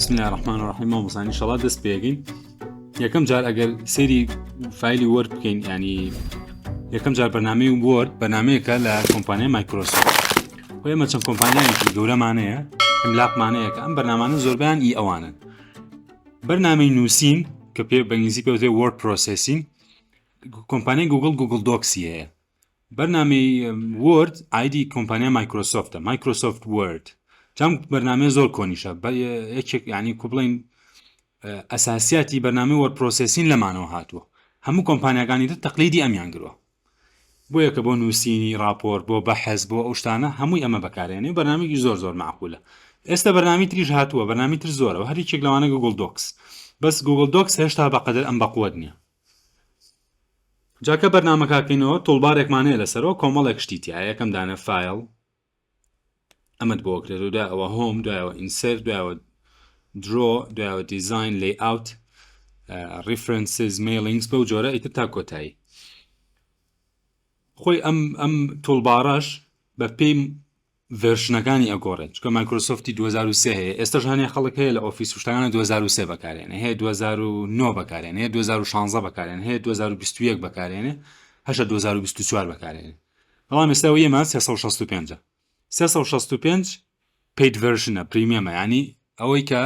بسم الله الرحمن الرحیم مامۆسانی انشاءالله دەست پێگەین. یەکەم جار ئەگەر سێری فایلی وەرد بکەین ینی یەکەم جار بەرنامەی وەرد بەرنامەیەکە لە کۆمپانیای مایکرۆسۆفت و ئێمە چەند کۆمپانیایەکی گەورەمانەیە ئەملاقمانەیە کە ئەم بەرنامانە زۆربیان ئی ئەوانن بەرنامەی نووسین کە پێ بەنگلیزی پێوتێ وەرد پرۆسێسین کۆمپانیای گوگل دۆکسی هەیە. بەرنامەی وەرد ئایدی کۆمپانیای مایکرۆسۆفتە مایکرۆسۆفت وەرد جام بەرنامەیە زۆر کۆنیشە یەکێک ینی کو بڵین ئەساسیاتی بەرنامەی وەرد پرۆسێسین لەمانەوە هاتووە هەموو کۆمپانیاکانی تر تەقلیدی ئەمیان گرۆ بۆ یەکە بۆ نووسینی راپۆرت بۆ بەحەز بۆ ئەو شتانە هەمووی ئەمە بەکارێنێ بەرنامێکی زۆر معقولە. ئێستا بەرنامی تریش هاتووە بەرنامی تر زۆرەوە هەر هیچێک لەوانە گوگل دۆکس بەس گوگل دۆکس هێشتا بەقەدر ئەم بەقووەت نییە. جاکە بەرنامەکەکەینەوە تۆڵبارێکمانەیە لەسەرەوە کۆمەڵێک شتی تایە یەکەم دانە فایل ئەمەد بۆکرێت و دوایەوە هۆم دوایەوە ئینسەرت دوایەوە درۆ دوایەوە دیزاین لێئاوت ریفرەنسز میلینگز بەو جۆرە ئیتر تا کۆتایی خۆی ئەم تۆڵبارەش بە پێی ڤێرشنەکانی ئەگۆڕێت چکە مایکرۆسۆفتی 2003 هەیە ئێستاش هەنێ خەڵک هەیە لە ئۆفیس شتەکانە 2003 بەکارێنێ هەیە 2009 بەکارێنێ هەیە 2016 بەکارێنێ هەیە 2021 بەکارێنێ هەشە 2024 بەکارێنێ بەڵام ئێستا ئێمە 365 365 paid versionە پریمیەمە ینی ئەوەی کە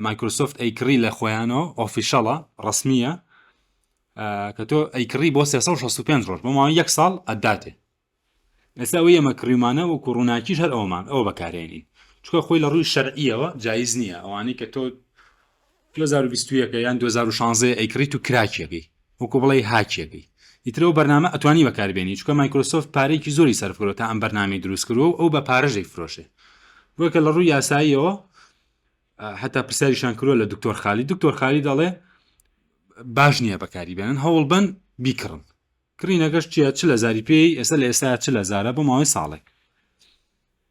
مایکرۆسۆفت ئەیکڕی لە خۆیانەوە ئۆفیشەڵە ڕسمیە کە تۆ ئەیکڕی بۆ 365 ڕۆژ بۆ ماوەی یەک ساڵ ئەداتێ. ئێستا ئەوەی ئەمە کڕیمانە و کوڕووناکیش هەر ئەوە بەکارێنین چکە خۆی لە ڕووی شەرعیەوە جایز نییە ئەوانەی کە تۆ 2021 یان 2016 ئەیکڕیت و کراکێکی وەکو بڵێ هاکێکی ئیترەوە بەرنامە ئەتوانی بەکاربێنی چکە مایکرۆسۆفت پارێکی زۆری سەرفکردەوە تا ئەم بەرنامەی دروست کردووە و ئەو بە پارەژەی فرۆشێ بۆ کە لە ڕووی یاساییەوە حتا پرسیاریشان کردووە لە دکتۆر خالی دەڵێ باش نییە بەکاری بێنن هەوڵ بن بیکڕن کڕینەکەش چیە 40,000 پێی ئێستا لە ئێستا 40,000 بۆ ماوەی ساڵێک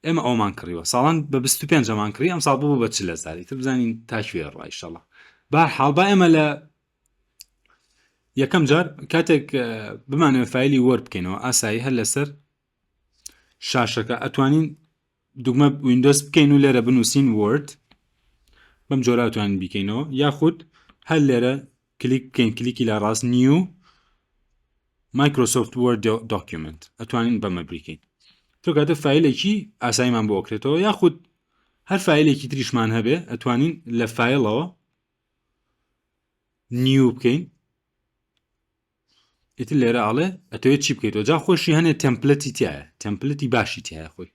ئێمە ئەومان کڕیوە ساڵان بە 25 ئەمان کڕی ئەم ساڵ بوو بە 40,000 تر بزانین تا کوێ ڕای ئینشەڵڵا. بەهەرحاڵ با ئێمە لە یەکەم جار کاتێک بمانەوە فایلی وەرد بکەینەوە ئاسایی هەر لەسەر شاشەکە ئەتوانین دوگمە ویندۆز بکەین و لێرە بنووسین وەرد بەم جۆرە ئەتوانین بیکەینەوە یاخود هەر لێرە کلیک بکەین کلیکی لە ڕاست نیو مایکرۆسۆفت وەرد دۆکیومنت ئەتوانین بەمە بریکەین تۆ کاتە فایلێکی ئاساییمان بۆ ئۆکرێتەوە یاخود هەر فایلێکی تریشمان هەبێ ئەتوانین لە فایلەوە نیو بکەین ئیتر لێرە ئاڵێ ئەتەوێت چی بکەیتەوە جا خۆشی هەنێ تەمپلەتی تایە تەمپلەتی باشی تایە خۆی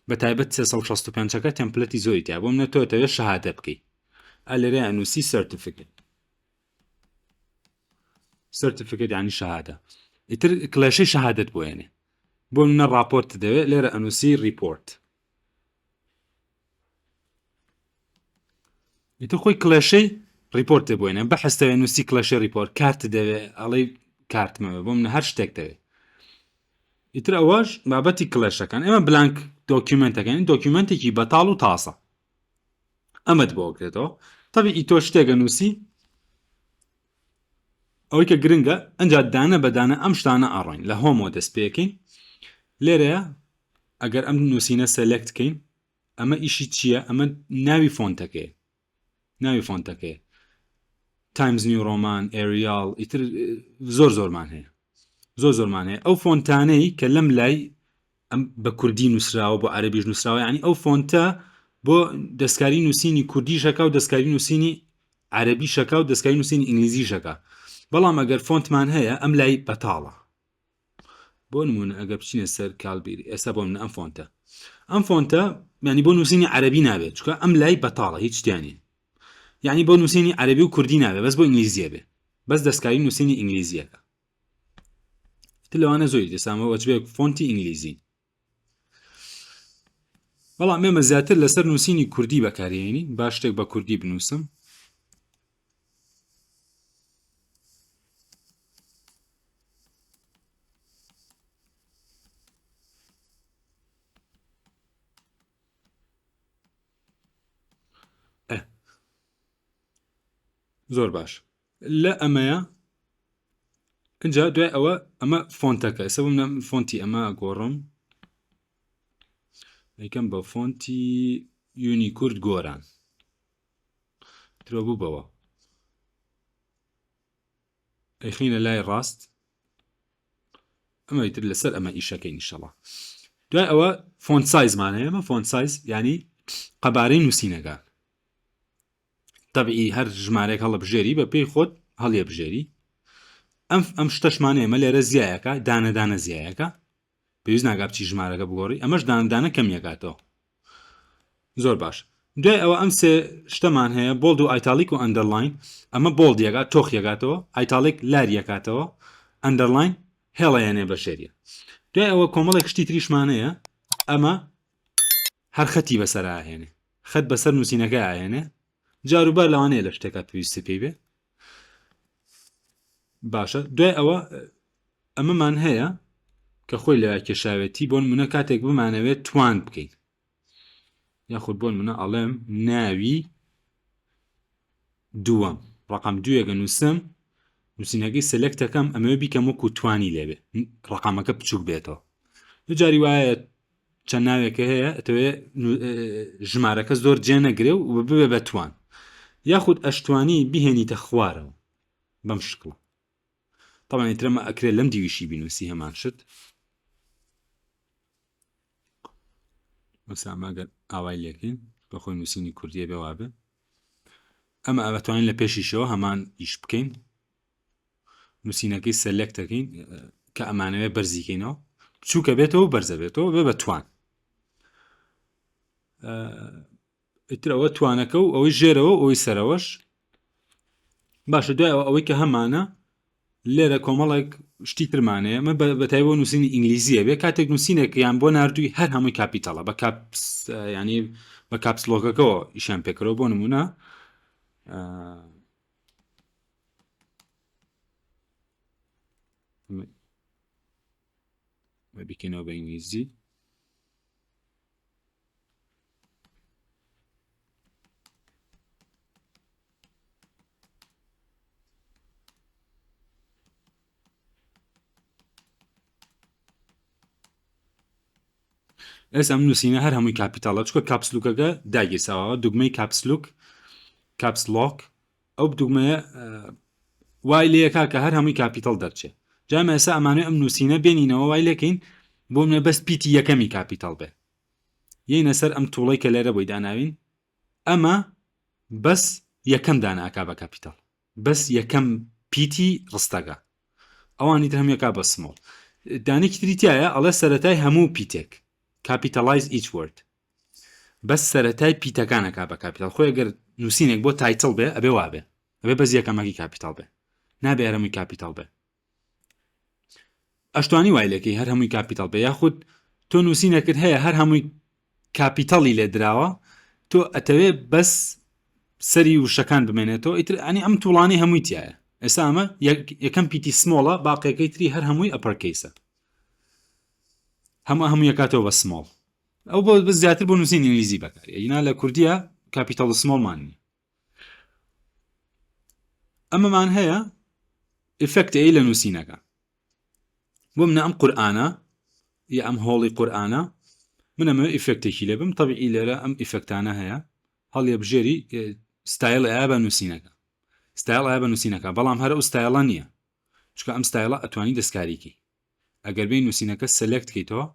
بە تایبەت 365ەکە تەمپلەتی زۆری تایە بۆ منە تۆ ئەتەوێت شەهادە بکەیت ئەلێرە ئەنووسی سەرتیفیکێت ینی شەهادە ئیتر کلێشەی شەهادەت بۆیانێ بۆ منە راپۆرت دەوێت لێرە ئەنووسی ریپۆرت ئیتر خۆی کلێشەی ریپۆرت دەبووێنێ بە حەستەوێت نووسی کلێشەی ریپۆرت کارت دەوێت ئەڵێ کارتمەوە بۆ منە هەر شتێک دەوێت ئیتر ئەوەش بابەتی کلێشەکان ئێمە بلانک دۆکیومنتەکەین دۆکیومنتێکی بەتاڵ و تاسە ئەمەد بۆ ئۆکرێتەوە تەبی ئیتۆ شتێکە نووسی ئەوەی کە گرنگە ئەنجا دانە بەدانە ئەم شتانە ئاڕۆین لە هۆمۆ دەست پێکەین لێرەیە ئەگەر ئەم نووسینە سەلێکتکەین ئەمە ئیشی چییە ئەمە ناوی فۆنتەکەیە تایمز نیو ڕۆمان ئێریال ئیتر زۆرمان هەیە ئەو فۆنتانەی کە لەم لای ئەم بە کوردی نووسراوە بۆ عەرەبیش نووسراوە ینی ئەو فۆنتە بۆ دەستکاری نووسینی کوردی شەکە و دەستکاری نووسینی عەرەبی شەکە و دەستکاری نووسینی ئینگلیزی شەکە بەڵام ئەگەر فۆنتمان هەیە ئەم لای بەتاڵە بۆ نمونە ئەگەر بچینە سەر کالبیری ئێستا بۆ منە ئەم فۆنتە ینی بۆ نووسینی عەرەبی نابێت چکە ئەم لای بەتاڵە هیچ شتیانی یعنی بۆ نووسینی عەرەبی و کوردی نابێت بەس بۆ ئینگلیزیە بێ بەس دەستکاری نووسینی ئینگلیزیەکە لەوانە زۆری دەسامەوە چبێت فۆنتی ئینگلیزی بەڵام ئێمە زیاتر لەسەر نووسینی کوردی بەکارێنی با شتێک بە کوردی بنووسم زۆر باش لە ئەمەیە اینجا دوای ئەوە ئەمە فۆنتەکە ئێستا بووم فۆنتی ئەمە گۆڕم یەکەم بە فۆنتی یونیکورد گۆران ترۆ بوو بەوە ئەیخینە لای ڕاست ئەمە ئیتر لەسەر ئەمە ئیشەکەی نیشەڵە دوای ئەوە فۆنت سایزمان هەیە ئەمە فۆنت سایز ینی قەبارەی نووسینەکە طبعی هەر ژمارەیەک هەڵە بژێری بە پێی خۆت هەڵیە بژێری ئەم شتەشمانەیە ئەمە لێرە زیایەکە دانەدانە زیایەکە پێویست ناگا بچی ژمارەکە بگۆڕی ئەمەش دانەدانە کەمیەکاتەوە زۆر باش دوای ئەوە ئەم سێ شتەمان هەیە بۆڵد و ئایتالیک و ئەندەرلاین ئەمە بۆڵدیەکات تۆخیەکاتەوە ئایتالیک لاریەکاتەوە ئەندەرلاین هێڵەیانێ بە شێریە دوای ئەوە کۆمەڵێک شتی تریشمانەیە ئەمە هەر خەتی بەسەر ئاهێنێ خەت بەسەر نووسینەکە ئاهێنێ جاروبار لەوانەیە لە شتێکە پێویستی پێی بێ باشە دوای ئەوە ئەمەمان هەیە کە خۆی لە کێشاوێتی بۆ نمونە کاتێک بمانەوێت توان بکەین یاخود بۆ نمونە ئەڵێم ناوی دووەم ڕقم دوویەکە نووسم نووسینەکەی سلکتەکەم ئەمە بیکەم وەکو توانی لێبێ ڕقامەکە بچووک بێتەوە جاری وایە چەند ناوێکە هەیە ئەتەوێ ژمارەکە زۆر جێ نەگرێ و ببێ بە توان یاخود ئەشتوانی بهێنیتە خوارەوە بەم شکڵە طبعا ئیترەمە ئەکرێت لەم دیویشی بینوسی هەمان شت مەساماگەر ئاوای لێکین بە خۆی نووسینی کوردیە بێ وابێ ئەمە ئەوەتوانین لە پێشیشەوە هەمان ئیش بکەین نووسینەکەی سەلەکتەکەین کە ئەمانەوێ بەرزیکەینەوە بچووکە بێتەوە بەرزە بێتەوە بێ بە توان ئیترەوە توانەکە و ئەوەی ژێرەوە ئەوەی سەرەوەش باشە دوای ئەوەی کە هەمانە لێرە کۆمەڵێک شتی ترمانەیە ئەمە بەتای بۆ نووسینی ئینگلیزیە بێ کاتێک نووسینێک یان بۆ نردووی هەر هەمووی کاپیتاڵە بە کاپس ینی بە کاپسلۆکەکەەوە ئیشان پێکەوە بۆ نمونە بکەینەوە بە ئینگلیزی ئێستا ئەم نووسینە هەر هەمووی کاپیتاڵە چکە کاپسلوکەکە داگیرساوە دوگمەی کاپسلوک کاپسلۆک ئەو دوگمەیە وای لەکە کە هەر هەمووی کاپیتال دەرچێت جامە ئێستا ئەمانوێ ئەم نووسینە بێنینەوە وای لەکەین بۆ منە بەس پیتی یەکەمی کاپیتال بێ یەینە سەر ئەم تووڵی کە لێرە بۆی داناوین ئەمە بەس یەکەم داناکا بە کاپیتال بەس یەکەم پیتی ڕستەکە ئەوانی تر هەموویەکا بە سمۆڵ دانێکی تریتایە ئەڵێ سەرەتای هەموو پیتێک capitalize each word بەس سەرەتای پیتەکانەکا بە کاپیتال خۆی ئەگەر نووسینێک بۆ تایتڵ بێ ئەبێ وابێ ئەبێ بەس یەکەمەکی کاپیتال بێ نابێ هەر هەمووی کاپیتال بێ ئەشتوانی وای لەکەی هەر هەمووی کاپیتال بێ یاخود تۆ نووسینەکرد هەیە هەر هەمووی کاپیتاڵی لێ دراوە تۆ ئەتەوێ بەس سەری وشەکان بمێنێتەوە ئیتر ئەنی ئەم توڵانی هەمووی تایە ئێستا ئەمە یەکەم پیتی سمۆڵە باقیەکەی تری هەر هەمووی ئەپەرکەیسە هەموو یەکاتەوە بە سمۆڵ ئەو بۆ زیاتر بۆ نووسین ئینگلیزی بەکاری ئینا لە کوردیە کاپیتال سمۆڵمانی ئەمەمان هەیە ئفکتەی لە نووسینەکە بۆ منە ئەم قورئانە یا ئەم هۆڵی قورئانە من ئەمە ئفکتێکی لێ بم طبیعی لێرە ئەم ئفکتانە هەیە هەڵیە بژێری ستایل ئایا بە نووسینەکە ستایل ئایا بە نووسینەکە بەڵام هەر ئەو ستایلە نییە چکە ئەم ستایلە ئەتوانی دەستکاریکی ئەگەر بێ نووسینەکە سلکت کەیتەوە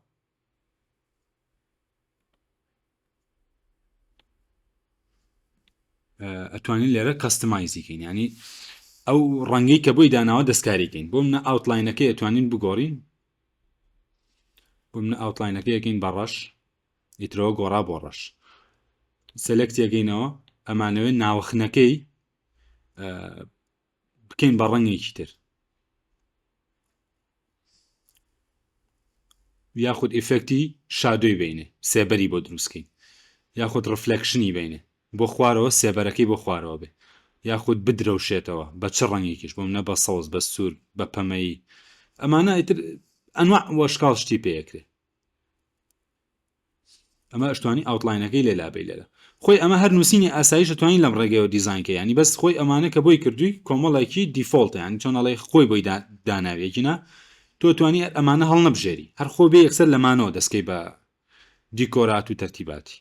ئەتوانین لێرە کەستمایزیکەین ینی ئەو ڕەنگەی کە بۆی داناوە دەستکاریکەین بۆ منە ئاوتلاینەکەی ئەتوانین بگۆڕین بۆ منە ئاوتلاینەکە یەکەین بە ڕەش ئیترەوە گۆڕا بۆ ڕەش سلکت یەکەینەوە ئەمانەوێت ناوەخنەکەی بکەین بە ڕەنگێکی تر یاخود ئفکتی شادۆی بینێ سێبەری بۆ دروستکەین یاخود ڕفلەکشنی بینێ بۆ خوارەوە سێبەرەکەی بۆ خوارەوە بێ یاخود بدرەوشێتەوە بە چ ڕەنگێکیش بۆ منە بە سەوز بە سوور بە پەمەی ئەمانە ئیتر ئەنواع وەشکاڵ شتی پێیەکرێ ئەمە ئەشتوانی ئاوتلاینەکەی لێلابێ لێرە خۆی ئەمە هەر نووسینی ئاساییش دەتوانین لەم ڕێگەیەوە دیزاینکە ینی بەس خۆی ئەمانە کە بۆی کردووی کۆمەڵێکی دیفۆڵتە ینی چۆنەڵێ خۆی بۆی داناوێکینە تۆ توانی ئەمانە هەڵ نەبژێری هەر خۆ بێ یەکسەر لەمانەوە دەستکەی بە دیکۆرات و تەرتیباتی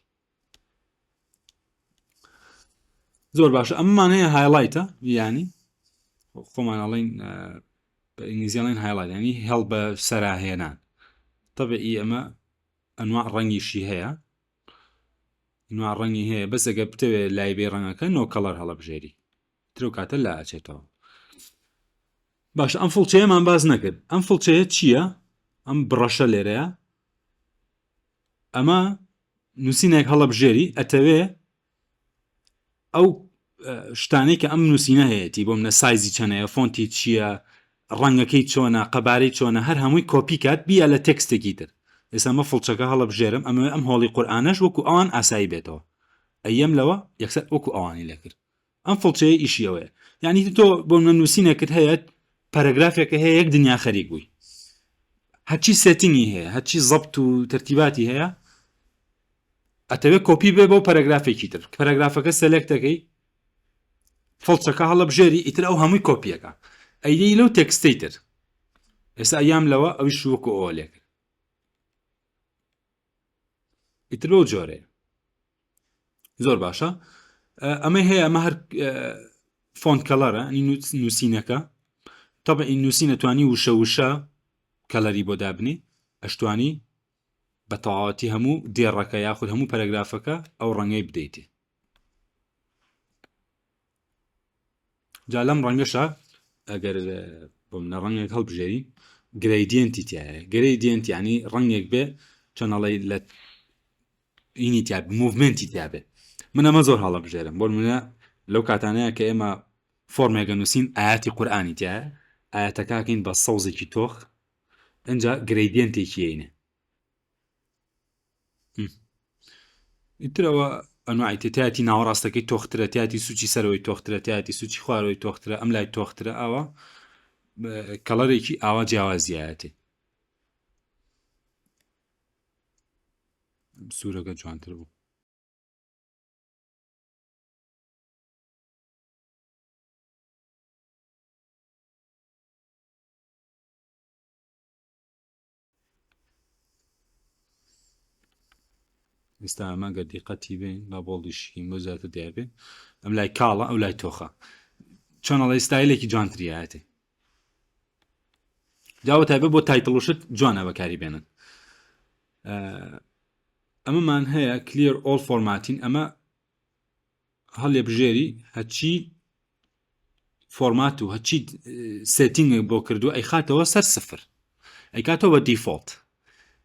زۆر باشە ئەممان هەیە هایلایتە ینی خۆمانەڵین بە ئینگلیزیڵین هایلایت ینی هەڵ بە سەراهێنان طبعی ئەمە ئەنواع ڕەنگیشی هەیە نوع ڕەنگی هەیە بەس ئەگە بتەوێت لای بێ ڕەنگەکە نۆ کەڵەر هەڵەبژێری ترۆ کاتە لا ئەچێتەوە باش ئەم فڵچەیەمان باز نەکرد ئەم فڵچەیە چییە؟ ئەم بڕەشە لێرەیە ئەمە نووسینێک هەڵەبژێری ئەتەوێ ئەو شتانەی کە ئەم نووسینە هەیەی بۆ منە سایزی چەنەیە فۆنتی چییە ڕەنگەکەی چۆنە قەبارەی چۆنە هەر هەمووی کۆپی کات بیە لە تێکستێکی تر ئێستا ئەمە فڵچەکە هەڵەبژێرم ئەمە ئەم هۆڵی قورئانەش وەکو ئەوان ئاسایی بێتەوە ئەیەم لەوە یەکسەر وەکو ئەوانی لەکرد ئەم فڵچەیە ئیشیەوەیە یعنی تۆ بۆ منە نووسینێکت هەیە پەرەگرافێکە هەیە یەک دنیا خەریک بووی هەرچی سێتینگی هەیە هەرچی زەبط و تەرتیباتی هەیە ئەتەوێت کۆپی بێ بۆ پەرەگرافێکی تر پەرەگرافەکە سەلێکتەکەی فڵچەکە هەڵەبژێری ئیتر ئەو هەمووی کۆپیەکە ئەیدەی لەو تێکستەی تر ئێستا ئەیام لەوە ئەویش وەکو ئەوە لێکرد ئیتر بەو جۆرەیە زۆر باشە ئەمە هەیە ئەمە هەر فۆنت کەڵەرە نووسینەکە طبعی نووسینە توانی وشە وشە کەلەری بۆ دابنی ئەشتوانی بە تەواوەتی هەموو دێڕەکە یاخود هەموو پەرەگرافەکە ئەو ڕەنگەی بدەیتێ جا لەم ڕەنگەشە ئەگەر بۆ منە ڕەنگێک هەڵبژێری گرەیدیەنتی تایە گرەیدیەنت یعنی ڕەنگێک بێ چەنەڵی لە ئینی تیا موڤمنتی تیابێ من ئەمە زۆر هەڵەبژێرم بۆ منە لەو کاتانەیە کە ئێمە فۆرمێگە نووسین ئاەتی قورئانی تایە ئاەتەکەکەین بە سەوزێکی تۆخ ئەنجا گرەیدیەنتێکی هەینێ ئیترەوە ئەنواعی تایەتی ناوەڕاستەکەی تۆخترە تایەتی سوچی سەرەوەی تۆخترە تایەتی سوچی خوارەوەی تۆخترە ئەم لای تۆخترە ئاوە کەڵەرێکی ئاوا جیاوازیایەتێ سوورەکە جوانتر بوو ئێستا ئەمە گە دیقەتی بین با بۆڵیشین بۆ زیاتر دیابێ ئەم لای کاڵە ئەو لای تۆخە چۆنەڵی ستایلێکی جوانتریایەتێ جاوە تایبێت بۆ تایتڵوشت جوانە بەکاری بێنن ئەمەمان هەیە کلیر ئۆڵ فۆرماتین ئەمە هەڵێ بژێری هەچی فۆرمات و هەچی سێتینگێک بۆ کردو ئەی خاتەوە سەر سفر ئەیکاتەوە بە دیفۆڵت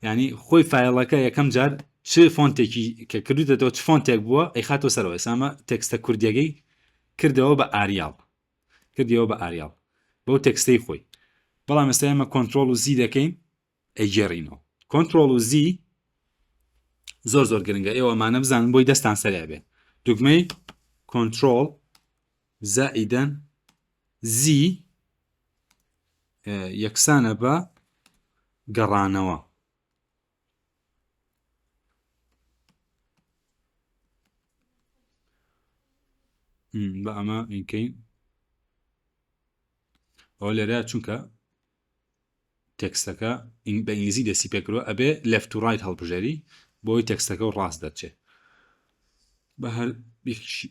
ینی خۆی فایڵەکە یەکەم جار چ فۆنتێکی کە کردوتەوە چ فۆنتێک بووە ئەی خاتەوە سەرەوە سامە تێکستە کوردیەکەی کردەوە بە ئاریاڵ کردیەوە بە ئاریاڵ بەو تێکستەی خۆی بەڵام ئێستا ئێمە کۆنتڕۆڵ و زی دەکەین ئەیگێڕینەوە کۆنتڕۆڵ و زی زۆر زۆر گرنگە ئێوەمانە بزانن بۆی دەستان سەریا بێ دوگمەی کۆنتڕۆڵ زائیدەن زی یەکسانە بە گەڕانەوە بە ئەمە ئینکەین ئەوە لێرە چونکە تێکستەکە بە ئینگلیزی دەستی پێکردوە ئەبێ لەفت و ڕایت هەڵبژێری بۆی تێکستەکە و ڕاست دەچێت بە هەر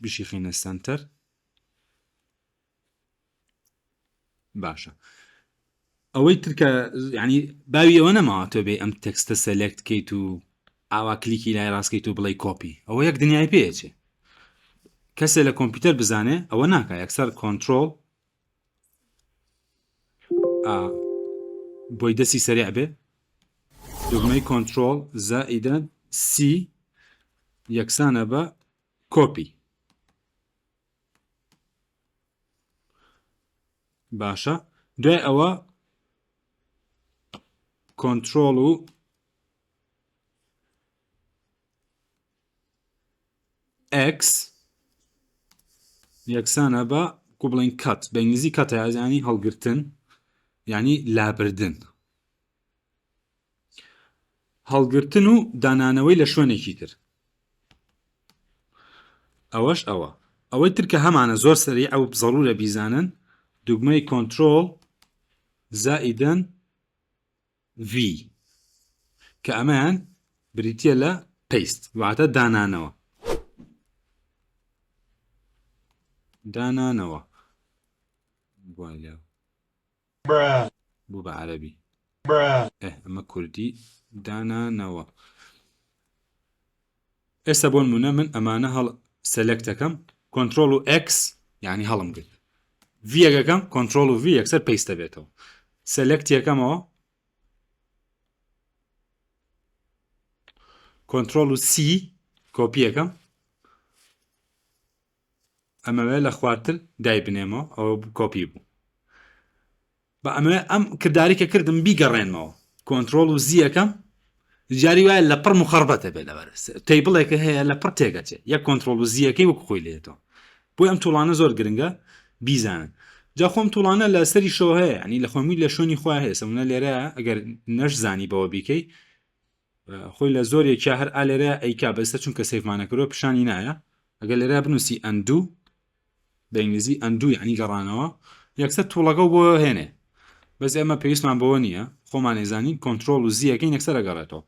بشیخینە سنتەر باشە ئەوەی ترکە ینی باوی ئەوە نەماوە تۆ بێ ئەم تێکستە سەلێکت کەیت و ئاوا کلیکی لای ڕاستکەیت و بڵێ کۆپی ئەوە یەک دنیای پێچێ کەسێ لە کۆمپیوتەر بزانێ ئەوە ناکە یەکسەر کۆنتڕۆڵ بۆی دەستی سەریع بێ دوگمەی کۆنتڕۆڵ زائیدەن سی یەکسانە بە کۆپی باشە دوای ئەوە کۆنتڕۆڵ و ئەکس یەکسانە بە کو بڵین کات بە ئینگلیزی کاتە یازانی هەڵگرتن یعنی لابردن هەڵگرتن و دانانەوەی لە شوێنێکی تر ئەوەش ئەوە ئەوەی ترکە هەمانە زۆر سەریع ئەو زەڕورە بیزانن دوگمەی کۆنتڕۆڵ زائیدەن V کە ئەمەیان بریتە لە پەیست واتە دانانەوە دانانەوە بوو بە عەرەبی ئەمە کوردی دانانەوە. ئێستا بۆ نمونە من ئەمانە هەڵ سەلەکتەکەم کۆنترۆل و X یعنی هەڵم گرت ڤیەکەکەم کۆنترۆل و V یەکسەر پێیستە بێتەوە سەلەکتیەکەمەوە کۆنترۆل و C کۆپیەکەم ئەمەوێ لە خوارتر دای بنێمەوە ئەوە کۆپی بوو بە ئەمە ئەم کرداریکە کردم بیگەڕێنمەوە کۆنترۆل و زیەکەم جاری وایە لە پڕ مخەربەتە بێت لەبەر تەیبڵێکە هەیە لە پڕ تێگەچێ یەک کۆنترۆل و زیەکەی وەکو خۆی لێتەوە بۆی ئەم توڵانە زۆر گرنگە بیزانن جا خۆم توڵانە لە سەری شۆ هەیە ینی لە خۆمی لە شوێنی خوا هەیە سەمونە لێرەیە ئەگەر نەشزانی بەوە بیکەی خۆی لە زۆرێکیا هەر ئالێرە ئەیکا بەستە چونکە سەیفمانەکەەوە پیشانی نایە ئەگەر لێرە بنووسی ئەندوو بە ئینگلیزی ئەندوو ینی گەڕانەوە یەکسەر توڵەکە بۆ هێنێ بەس ئێمە پێویستمان بەوە نییە خۆمان نێزانین کۆنترۆل و زیەکەی یەکسەرە گەڕێتەوە.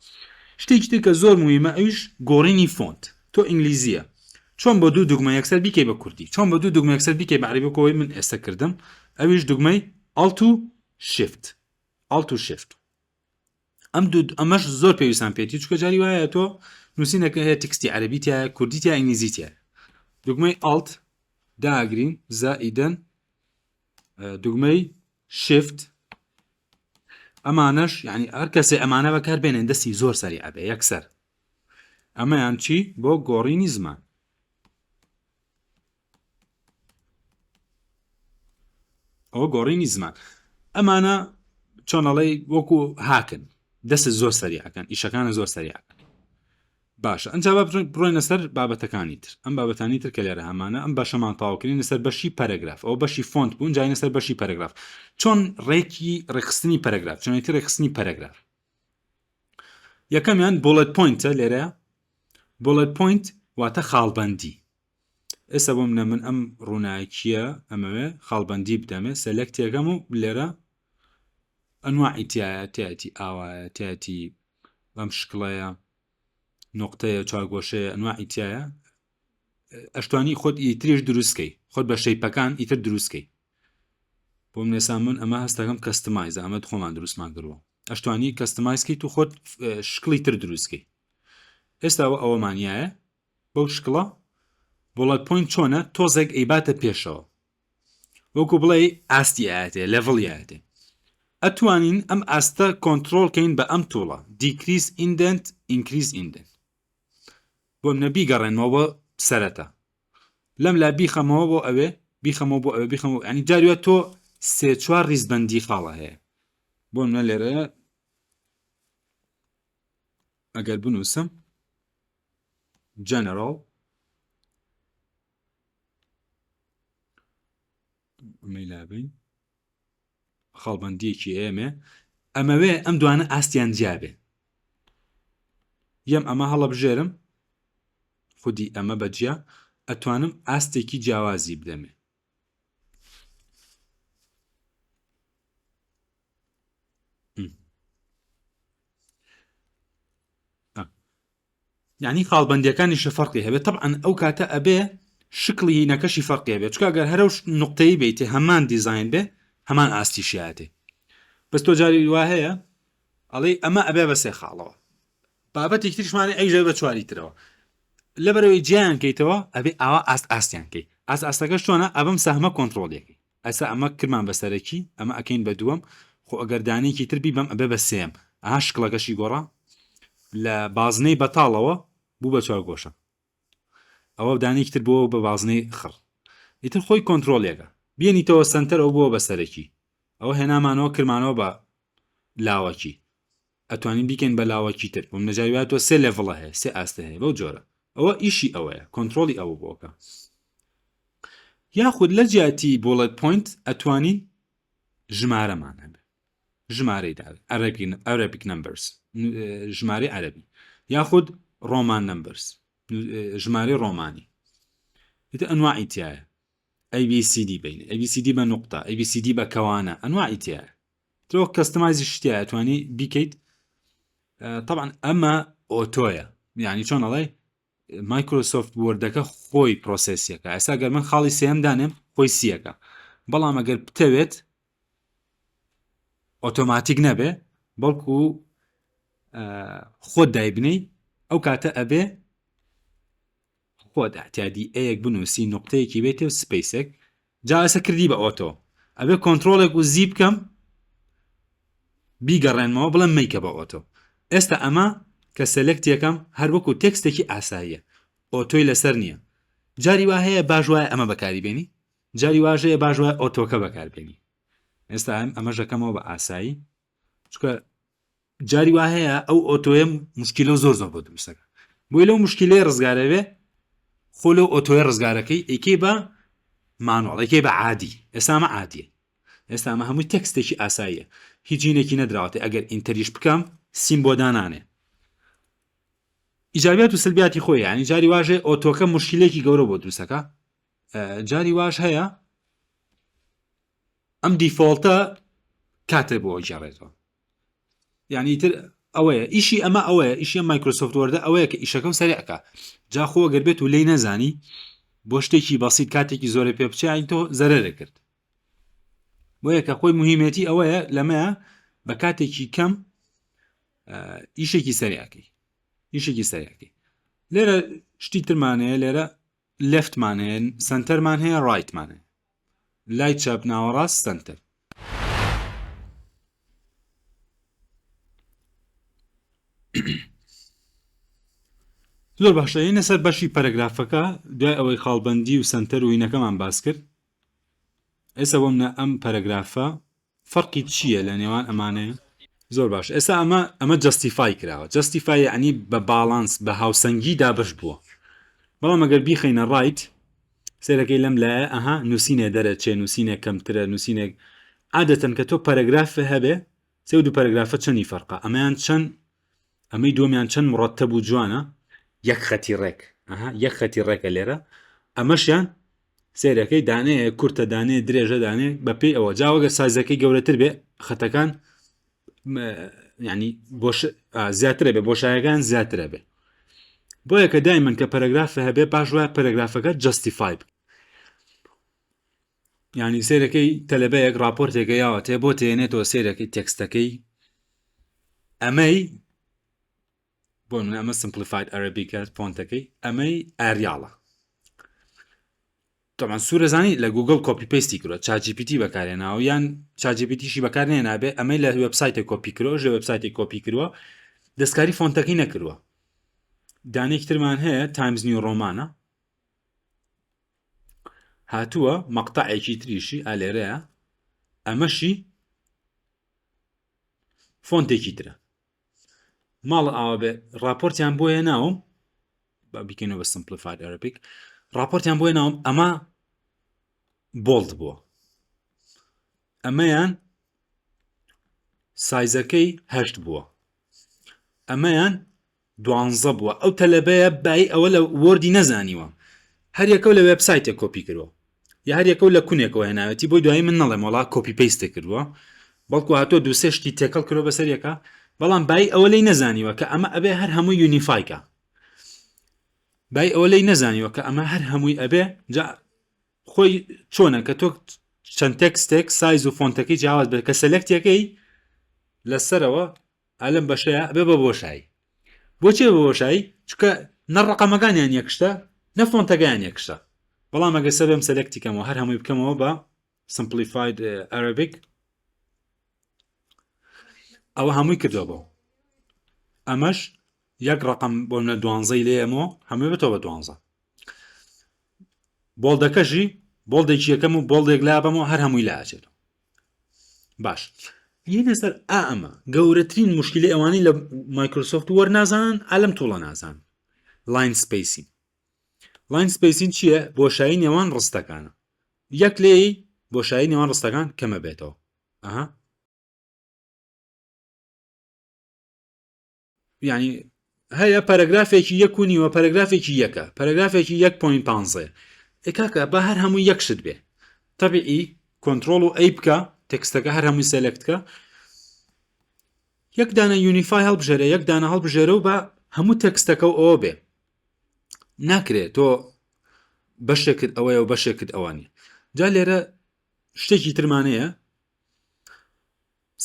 شتێکی تر کە زۆر مهمە ئەویش گۆڕینی فۆنت تۆ ئینگلیزیە چۆن بە دوو دوگمە یەکسەر بیکەی بە کوردی چۆن بە دوو دوگمە یەکسەر بیکەی بە عەرەبی کۆی من ئێستا کردم ئەویش دوگمەی ئالت و شیفت ئەمەش زۆر پێویستان پێێتی چکە جاری وایە تۆ نووسینەکە هەیە تکستی عەرەبی تایە کوردی تیا ئینگلیزی تایە دوگمەی ئالت داگرین زائیدەن دوگمەی شیفت ئەمانەش یعنی هەر کەسێ ئەمانە بەکار بێنێن دەستی زۆر سەری ئەبێ یەکسەر ئەمەیان چی بۆ گۆڕینی زمان ئەوە گۆڕینی زمان ئەمانە چۆنەڵی وەکو هاکن دەست زۆر سەریعەکەن ئیشەکانە زۆر سەریعەکەن باشە ئەنجا بڕۆینە سەر بابەتەکانی تر ئەم بابەتانی تر کە لێرە هەمانە ئەم بەشەمان تاواکردین لەسەر بەشی پەرەگراف ئەو بەشی فۆنت بوون جاینە سەر بەشی پەرەگراف چۆن ڕێکی ڕێخستنی پەرەگراف چۆنێتی ڕێخستنی پەرەگراف یەکەمیان بۆڵێت پۆینتە لێرە بۆڵێت پۆینت واتە خاڵبەندی ئێستا بۆ منە من ئەم ڕووناکیە ئەمەوێ خاڵبەندی بدەمێ سەلەکتێکەم و لێرە ئەنواعی تایە تایەتی ئاوایە تایەتی بەم شکڵەیە نقطەیە چاگۆشەیە ئەنواعی تایە ئەشتوانی خۆت ئیتریش دروستکەی خۆت بە شەیپەکان ئیتر دروستکەی بۆ منێسا من ئەمە هەستەکەم کەستمایز ئەمە خۆمان دروستمان کردووە ئەشتوانی کەستمایزکەیت و خۆت شکڵی تر دروستکەی ئێستا ئەوەمانایە بەو شکڵە بۆڵەت پۆینت چۆنە تۆزێک ئەیباتە پێشەوە وەکو بڵێ ئاستی ئاەتێ لەڤڵیاتێ ئەتوانین ئەم ئاستە کۆنترۆڵکەین بە ئەم توڵە دیکریز ئیندنت ئینکریز ئیندنت بۆ منە بیگەڕێنەوە سەرەتا لەم لا بیخەمەوە بۆ ئەوێ بیخەمەوە بۆ ئەوێ بیخەمەوە ینی جاروە تۆ سێ چوار ریزبەندی خاڵە هەیە بۆ منە لێرە ئەگەر بنووسم جەنەرال مەیلابین خاڵبەندیەکی ئێمە ئەمەوێ ئەم دوانە ئاستیان جیابێ یەم ئەمە هەڵە بژێرم خودی ئەمە بەجیا ئەتوانم ئاستێکی جیاوازی بدەمێ یعنی خاڵبەندیەکانی شەفەرقی هەبێت طبعاً ئەو کاتە ئەبێ شکلی هینەکەشی فەرقی هەبێت چکە ئەگەر هەرە نقطەی بیتێ هەمان دیزاین بێ هەمان ئاستیشیاتێ بەس تۆ جاری وا هەیە ئەڵێ ئەمە ئەبێ بە سێ خاڵەوە بابەتێک تریشمانی ئەیژە بە چواری ترەوە لەبەرەوەی جیان کەیتەوە ئەبێ ئاوا ئاستیان کەی ئاستەکەش چۆنە ئەبم سەهمە کۆنترۆلێکی ئەسا ئەمە کرمان بەسەرەکی ئەمە ئەکەین بە دووەم خۆ ئەگەردانێکی تربی بەم ئەبێ بە سێم ئاها شکڵەکەشی گۆڕا لە بازنەی بەتاڵەوە بوو بە چوار گۆشە ئەوە دانێکی تر بۆ بە بازنەی خڕ ئیتر خۆی کۆنترۆلێکە بێنیتەوە سنتەر ئەو بۆ بەسەرەکی ئەوە هێنامانەوە کرمانەوە بە لاوەکی ئەتوانین بیکەین بە لاوەکی تر بۆم نەجاویاتەوە سێ لێڤڵە هەیە سێ ئاستە هەیە بەو جۆرە ئەوە ئیشی ئەوەیە کۆنترۆلی ئەوە بۆکە یاخود لە جیاتی بۆڵێت پۆینت ئەتوانین ژمارەمان هەبێ ژمارەی دا ئەرەبیک نمبرز ژمارەی عەرەبی یاخود ڕۆمان نمبرز ژمارەی ڕۆمانی ئیتر ئەنواعی تایە ABCD بین ABCD بە نقطە ABCD بە کەوانە ئەنواعی تایە تۆ کەستمایزی شتیە ئەتوانی بیکەیت طبعا ئەمە ئۆتۆیە یعنی چۆن ئەڵێ مایکرۆسۆفت وەردەکە خۆی پرۆسسیەکە ئێستا گەر من خاڵی سێم دانێم خۆی سیەکە بەڵام ئەگەر بتەوێت ئۆتۆماتیک نەبێ بەڵکو خۆت دایبنەی ئەو کاتە ئەبێ خۆت احتیادی ئەیەک بنووسی نقطەیەکی بێتێ و سپیسێک جاسە کردی بە ئۆتۆ ئەبێ کۆنتترۆلێک و زی بکەم بیگەڕێنمەوە بڵم میکە بە ئۆتۆ ئێستا ئەمە کە سەلکتێکم هەر وەکو تێکستێکی ئاساییە ئۆتۆی لەسەر نییە جاری وا هەیە باش وایە ئەمە بەکاری بێنی جاری واژەیە باش وایە ئۆتۆکە بەکاربێنی ئێستا ئەمە ژەکەمەوە بە ئاسایی چکە جاری وا هەیە ئەو ئۆتۆیە مشکلە زۆر زۆر بۆ دروستەکە بۆی لەو مشکلەی ڕزگارەوێ خۆ لەو ئۆتۆی ڕزگارەکەی ئەیکێ بە مانۆڵێکی بە عادی ئێسامە عادیە ئێستا ئەمە هەمووی تێکستێکی ئاساییە هیچ جینێکی نەدراوەتە ئەگەر ئینتەریش بکەم سیم بۆ دانانێ ئیجابیات و سلبیاتی خۆی ینی جاری واژێ ئۆتۆکە مشکلێکی گەورە بۆ دروستەکە جاری واش هەیە ئەم دیفۆڵتە کاتێ بۆ ئەجارێتەوە یعنی تر ئەوەیە ئیشی ئەمە ئەوەیە ئیشی مایکرۆسۆفت وەردە ئەوەیە کە ئیشەکەم سەریعکە جاخۆ گەر بێت و لی نەزانی بۆ شتێکی بەسیط کاتێکی زۆرە پێ بچین تۆ زەرەرە کرد بۆیە کە خۆی مهمەتی ئەوەیە لەمەیە بە کاتێکی کەم ئیشێکی سەریعکەی ئیشێکی سەریعکەی لێرە شتی ترمانەیە لێرە لەفتمانەیە سنتەرمان هەیە ڕایتمانەیە لای چاپ ناوەڕاست سنتەر زۆر باشە هینە سەر بەشی پەرەگرافەکە دوای ئەوەی خاڵبەندی و سنتەر و هینەکەمان باس کرد ئێستا بۆمنە ئەم پەرەگرافە فەرقی چییە لە نێوان ئەمانەیە زۆر باش ئێستا ئەمە جەستیفای کراوە جەستیفای عنی بە باڵانس بە هاوسەنگی دابش بووە بەڵام ئەگەر بیخەینە ڕایت سێرەکەی لەم لایە ئەها نووسینێ دەرەچێ نووسینێک کەمترە نووسینێک عادەتەن کە تۆ پەرەگرافە هەبێ سێ و دوو پەرەگرافە چەندی فەرقە ئەمەیان چەند ئەمەی دووەمیان چەند مڕەتەب و جوانە یەک خەتی ڕێک یەک خەتی ڕێکە لێرە ئەمەشیان سێرەکەی دانەیە کورتە دانێ درێژە دانێ بە پێی ئەوە جاوەگە سایزەکەی گەورەتر بێ خەتەکان ینی زیاترە بێ بۆشایەکان زیاترە بێ بۆیە کە دایمەن کە پەرەگرافە هەبێ پاش وایە پەرەگرافەکە جەستیفای ینی سێرەکەی تەلەبەیەک راپۆرتێکە یاوەتێ بۆ تێنێتەوە سێرەکەی تێکستەکەی ئەمەی بۆ من ئەمە سمپلیفاید عەرەبیکە فۆنتەکەی ئەمەی ئاریاڵە تۆمان سوورەزانی لە گوگل کۆپی پێستی کردوە چاجیپیتی بەکارێناوە یان چاجیپیتیشی بەکارێنێ نابێ ئەمەی لە وێبسایتێک کۆپی کردەوە ژێ وێبسایتێک کۆپی کردووە دەستکاری فۆنتەکەی نەکردووە دانێک ترمان هەیە تایمز نیو ڕۆمانە هاتووە مەقتەعێکی تریشی ئالێرەیە ئەمەشی فۆنتێکی ترە ماڵ ئاوە بێ راپۆرتیان بۆیە ناوم با بیکەنەوە بە سمپلیفاید عەرەبیک راپۆرتیان بۆیە ناوم ئەمە بۆڵد بووە ئەمەیان سایزەکەی هەشت بووە ئەمەیان 12 بووە ئەو تەلەبەیە بای ئەوە لە وەردی نەزانیوە هەر یەکەو لە وێبسایتێک کۆپی کردووە یا هەر یەکەو لە کونێکەوە هێناوەتی بۆی دوایی من نەڵێم وڵا کۆپی پێیستە کردووە بەڵکو هاتۆ دوو سێ شتی تێکەڵ کردووە بەسەر یەکە بەڵام بای ئەوە لی نەزانیوە کە ئەمە ئەبێ هەر هەمووی یونیفایکە بای ئەوە لی نەزانیوە کە ئەمە هەر هەمووی ئەبێ جا خۆی چۆنە کە تۆ چەند تێکستێک سایز و فۆنتەکەی جیاواز بێت کە سەلەکتەکەی لەسەرەوە ئالەم بەشەیە ئەبێ بە بۆشایی بۆچێ بە بۆشایی چکە نەڕقەمەکانیان یەکشتە نەفۆنتەکەیان یەکشتە بەڵام ئەگە سەبێم سەلەکتی کەمەوە هەر هەمووی بکەمەوە بە سمپلیفاید عەرەبیک ئەوە هەمووی کردووە بۆ ئەمەش یەک ڕقم بۆ منە 12 لێ ئەمەوە هەمووی بێتەوە بە 12 بۆڵدەکەژی بۆڵدێکی یەکەم و بۆڵدێک لابەمەوە هەر هەمووی لاچێت باش یەنە سەر ئەمە گەورەترین مشکلی ئەوانی لە مایکرۆسۆفت وەرنازان ئالەم تووڵە نازان لاین سپیسین لاین سپیسین چییە بۆشایی نێوان ڕستەکانە یەک لێی بۆشایی نێوان ڕستەکان کەمە بێتەوە یعنی هەیە پەرەگرافێکی یەک و نیوە پەرەگرافێکی یەکە پەرەگرافێکی 1.15 ئێکاکە بە هەر هەمووی یەکشت بێ تەبیعی کۆنترۆڵ و ئەی بکە تێکستەکە هەر هەمووی سەلەکتکە یەک دانە یونیفای هەڵبژێرە یەک دانە هەڵبژێرە و بە هەموو تێکستەکە و ئەوە بێ ناکرێت تۆ بەشێکت ئەوەیە و بەشێکت ئەوانە جا لێرە شتێکی ترمانەیە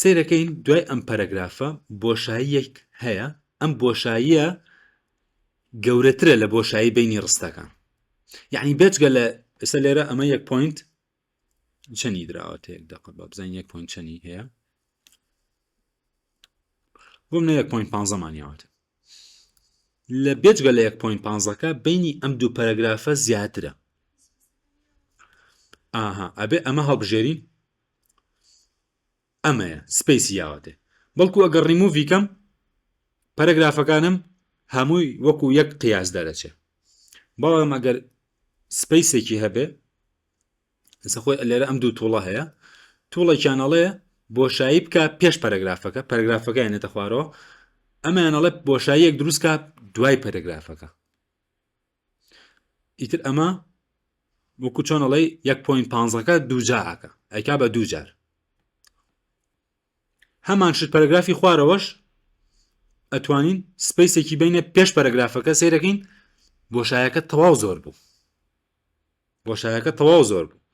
سیرەکەین دوای ئەم پەرەگرافە بۆشاییەک هەیە ئەم بۆشاییە گەورەترە لە بۆشایی بینی ڕستەکان یعنی بێجگە لە ئێستا لێرە ئەمە 1 پوینت چەندی دراوە تێک دەقە بزانین 1 پوینت چەندی هەیە بۆ منە 1.15 مانیاوەتە لە بێجگە لە 1.15کە بینی ئەم دوو پەرەگرافە زیاترە ئاها ئەبێ ئەمە هەڵبژێرین ئەمەیە سپیسی یاوەتێ بەڵکو ئەگەر ڕیموڤی کەم پەرەگرافەکانم هەمووی وەکو یەک قیاس دەرەچێ بەڵام ئەگەر سپیسێکی هەبێ خۆی لێرە ئەم دوو تووڵە هەیە تووڵێکیانەڵەیە بۆشایی بکە پێش پەرەگرافەکە پەرەگرافەکە یانێتە خوارەوە ئەمەیانەڵێ بۆشاییەک دروستکە دوای پەرەگرافەکە ئیتر ئەمە وەکو چۆنەڵێ 1.15کە دووجارەکە ئەیکا بە دووجار هەمان شت پەرەگرافی خوارەوەش ئەتوانین سپیسێکی بینە پێش پەرەگرافەکە سیرەکەین بۆشایەکە تەواو زۆر بوو بۆشایەکە تەواو زۆر بوو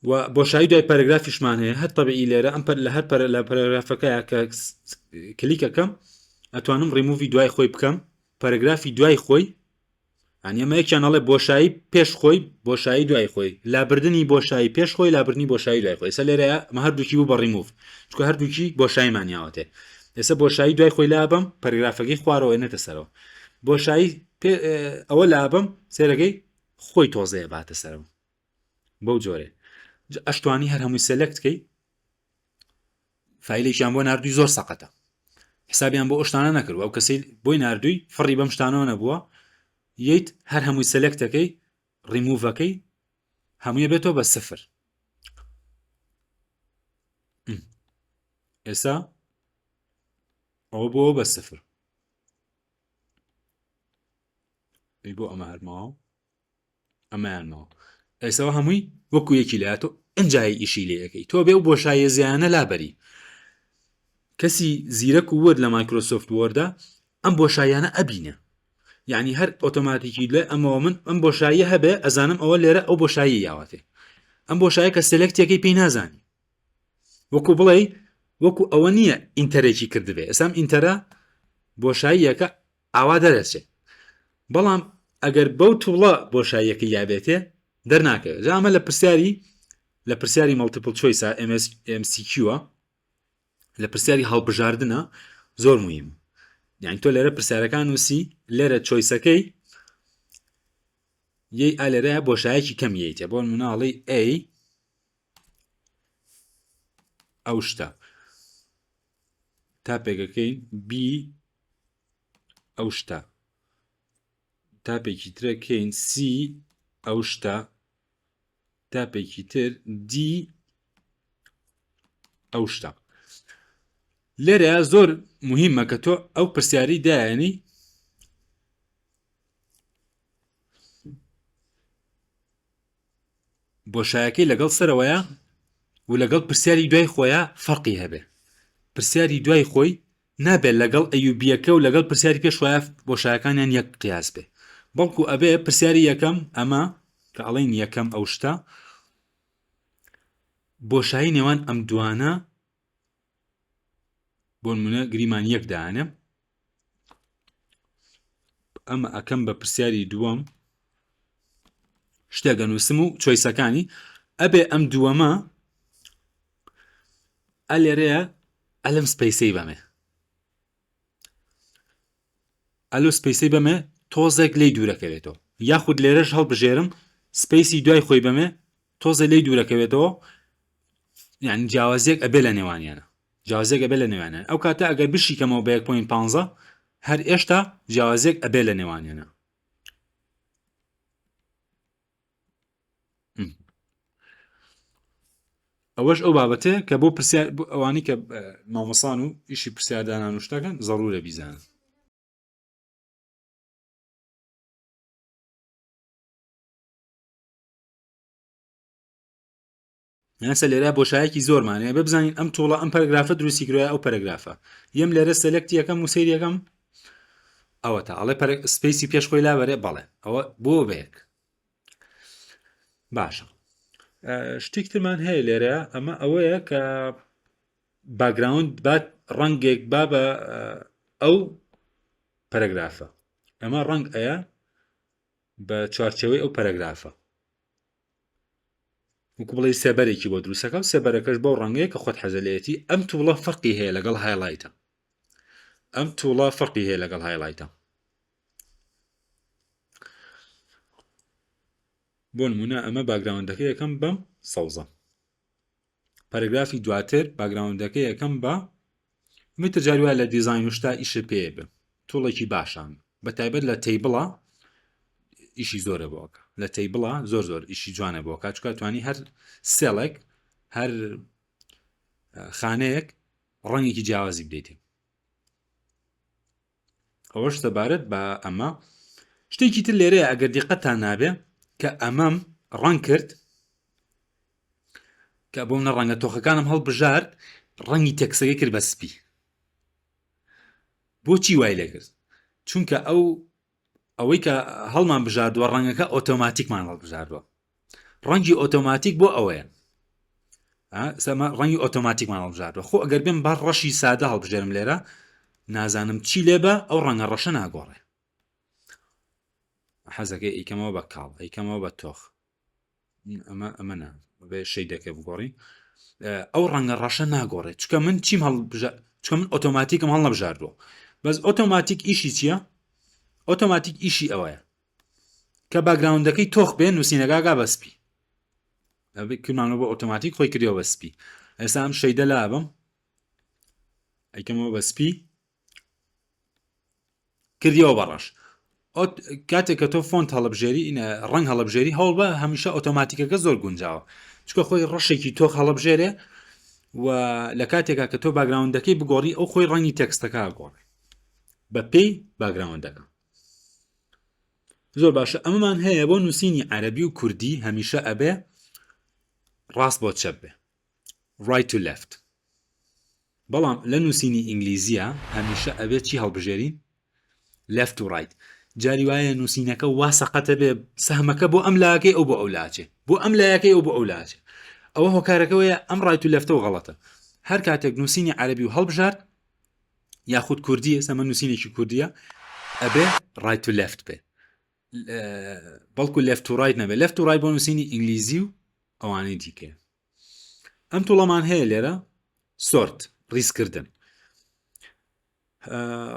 و بۆشایی دوای پەرەگرافیشمان هەیە هەر تەبیعی لێرە ئەم لە هەر لە پەرەگرافەکەیە کە کلیکەکەم ئەتوانم ڕیموڤی دوای خۆی بکەم پەرەگرافی دوای خۆی ئەنی ئەمە یەکیانەڵێ بۆشایی پێش خۆی بۆشایی دوای خۆی لابردنی بۆشایی پێش خۆی لابردنی بۆشایی دوای خۆی ئێستا لێرەیە مە هەردووکی بوو بە ڕیموڤ چکە هەردووکی بۆشاییمانیاوەتێ ئێستا بۆشایی دوای خۆی لابم پەرەگرافەکەی خوارەوە نێتە سەرەوە بۆشایی ئەوە لابم سێرەکەی خۆی تۆزەیە باتە سەرەوە بەو جۆرێ ئەشتوانی هەر هەمووی سەلەکتکەی فیلێکیان بۆ نردووی زۆر سەقەتە حسابیان بۆ ئەشتانە نەکرد ئەو کەسی بۆی نردووی فڕی بەم شتانەوە نەبووە ییت هەر هەمووی سەلەکتەکەی ڕیموڤەکەی هەموویە بێتەوە بە سفر ئێستا ئەوە بۆ بە سفر بۆ ئەمە هەرماوە ئەمەیانماوە ئێساەوە هەمووی وەکو یەکی لاتۆ ئەنجای ئیشی لێەکەی تۆ بێ و بۆشایە زیانە لابەری کەسی زیرەک و وەرد لە مایکرۆسۆفت وەردا ئەم بۆشایانە ئەبینە یعنی هەر ئۆتۆماتیکی لێ ئەمەوە من ئەم بۆشاییە هەبێ ئەزانم ئەوە لێرە ئەو بۆشایی یاواتێ ئەم بۆشایە کە سلکتێکی پێی نازانی وەکو بڵێ وەکو ئەوە نییە ئینتەرێکی کردبێ ئەسام ئینتەرە بۆشاییەکە ئاوا دەرەچێت بەڵام ئەگەر بەو تووڵە بۆشاییەکە یابێتێ دەرناکەوێت جامە لە پرسیاری مەڵتیپل چۆیسە MCQە لە پرسیاری هەڵبژاردنە زۆر مهم یعنی تۆ لێرە پرسیارەکان وسی لێرە چۆیسەکەی یەی ئالێرەیە بۆشایەکی کەم ییتێ بۆ مناڵی A ئەو شتە تا پێگەکەی B ئەو شتە تاپێکی ترەکەین C ئەو شتە تاپێکی تر D ئەو شتە لێرە زۆر مهمە کە تۆ ئەو پرسیاری دایانی بۆشایەکەی لەگەڵ سەرەوەیە و لەگەڵ پرسیاری دوای خۆیە فەرقی هەبێ پرسیاری دوای خۆی نابێت لەگەڵ ئەیوبیەکە و لەگەڵ پرسیاری پێشوایە بۆشایەکانیان یەک قیاس بێ بەڵکو ئەبێ پرسیاری یەکەم ئەمە کە ئەڵین یەکەم ئەو شتە بۆشایی نێوان ئەم دوانە بۆ نمونە گریمان یەک دانێ ئەمە ئەکەم بە پرسیاری دووەم شتێک دەنووسم و چۆیسەکانی ئەبێ ئەم دووەمە ئەلێرەیە ئەلم سپەیسەی بەمێ ئەلو سپەیسەی بەمێ تۆزێک لی دوورەکەوێتەوە یاخود لێرەش هەڵبژێرم سپەیسی دوای خۆی بەمێ تۆزە لی دوورەکەوێتەوە یعنی جیاوازێک ئەبێ لە نێوانیانە جیاوازێک ئەبێ لە نێوانیانە ئەو کاتە ئەگەر بشیکەمەوە بە 1.15 هەر ئێشتا جیاوازێک ئەبێ لە نێوانیانە ئەوەش ئەو بابەتێ کە بۆ پرسیار ئەوانی کە مامۆسان و ئیشی پرسیاردانان و شتەکەن زەڕورە بیزانن یانسە لێرە بۆشایەکی زۆرمانەیە ببزانین ئەم تووڵە ئەم پەرگرافە دروستی کروە ئەو پەرگرافە یەم لێرە سەلەکتی یەکەم و سەیری یەکەم ئەوە تا ئەڵێ سپیسی پێش خۆی لاوەرێ بەڵێ ئەوە بۆ بەیەک باشە. شتێکترمان هەیە لێرە ئەمە ئەوەیە کە باگراوند بات ڕەنگێک با بە ئەو پەرەگرافە ئەمە ڕەنگ ئەیە بە چوارچەوەی ئەو پەرەگرافە وەکو بڵێ سێبەرێکی بۆ دروستەکە و سێبەرەکەش بۆ ڕەنگەیە کە خۆت حەزەلەتی ئەم تووڵە فەرقی هەیە لەگەڵ هایلایتە ئەم تووڵە فەرقی هەیە لەگەڵ هایلایتە بۆ نمونە ئەمە باگراوندەکە یەکەم بەم سەوزە پەرەگرافی دواتر باگراوندەکە یەکەم بە میتر جاروایە لە دیزاین و شتا ئیشە پێ بێ تووڵێکی باشان بە تایبەت لە تەیبڵە ئیشی زۆرە بۆکە لە تەیبڵە زۆر ئیشی جوانە بۆ کاتچکات توانی هەر سێڵێک هەر خانەیەک ڕەنگێکی جیاوازی بدەیت ئەوەش دەبارەت بە ئەمە شتێکی تر لێرەیە ئەگەر دیقەتان نابێ کە ئەمەم ڕەنگ کرد کە بۆ منە ڕەنگە تۆخەکانم هەڵبژارد ڕەنگی تێکسەکەی کرد بە سپی بۆچی وای لێ کرد چونکە ئەوەی کە هەڵمان بژاردووە ڕەنگەکە ئۆتۆماتیکمان هەڵبژاردووە ڕەنگی ئۆتۆماتیک بۆ ئەوەیە سەما ڕەنگی ئۆتۆماتیکمان هەڵبژاردووە خۆ ئەگەر بێن با ڕەشی سادە هەڵبژێرم لێرە نازانم چی لێبە ئەو ڕەنگە ڕەشە ناگۆڕێ حەزەکەی ئیکەمەوە بە کاڵ ئەیکەمەوە بە تۆخ ئەمەە بێ شەی دەکە بگۆڕی ئەو ڕەنگە ڕەشە ناگۆڕێت چکە من چیم چکە من ئۆتۆماتیکم هەڵ نەبژاردووە بەس ئۆتۆماتیک ئیشی چییە؟ ئۆتۆماتیک ئیشی ئەوەیە کە باگراوندەکەی تۆخ بێن نووسینەکەگا بەسپی کردمانەوە بۆ ئۆتۆماتیک خۆی کردەوە بەسپی ئێستا ئەم شەیدە لابم ئەیکەمەوە بەسپی کردیەوە بەڕەش کاتێک کە تۆ فۆنت هەڵبژێری ڕنگ هەڵبژێری هەوڵ بە هەمیشە ئۆتۆماتیکەکە زۆر گونجاوە چکە خۆی ڕەشێکی تۆخ هەڵبژێرێ و لە کاتێکا کە تۆ باگراوندەکەی بگۆڕی ئەو خۆی ڕەنگی تێکستەکە گۆڕی بە پێی باگراوندەکە زۆر باشە. ئەمەمان هەیە بۆ نووسینی عەرەبی و کوردی هەمیشە ئەبێ ڕاست بۆ چەپ بێ right to left بەڵام لە نووسینی ئینگلیزیە هەمیشە ئەبێت چی هەڵبژێرین left to right جاری وایە نووسینەکە واسەقەتە بێ سەهمەکە بۆ ئەم لاکەی ئەو بۆ ئەو لاچێ بۆ ئەم لایەکەی ئەو بۆ ئەو لاچێ ئەوە هۆکارەکەوەیە ئەم right to left و غەڵەتە هەر کاتێک نووسینی عەرەبی و هەڵبژارد یاخود کوردی ئێستا نووسینێکی کوردیە ئەبێ right to left بێ بەڵکو left to right نەبێ left to right بۆ نووسینی ئینگلیزی و ئەوانەی دیکە. ئەم تووڵەمان هەیە لێرە سۆرت ڕیزکردن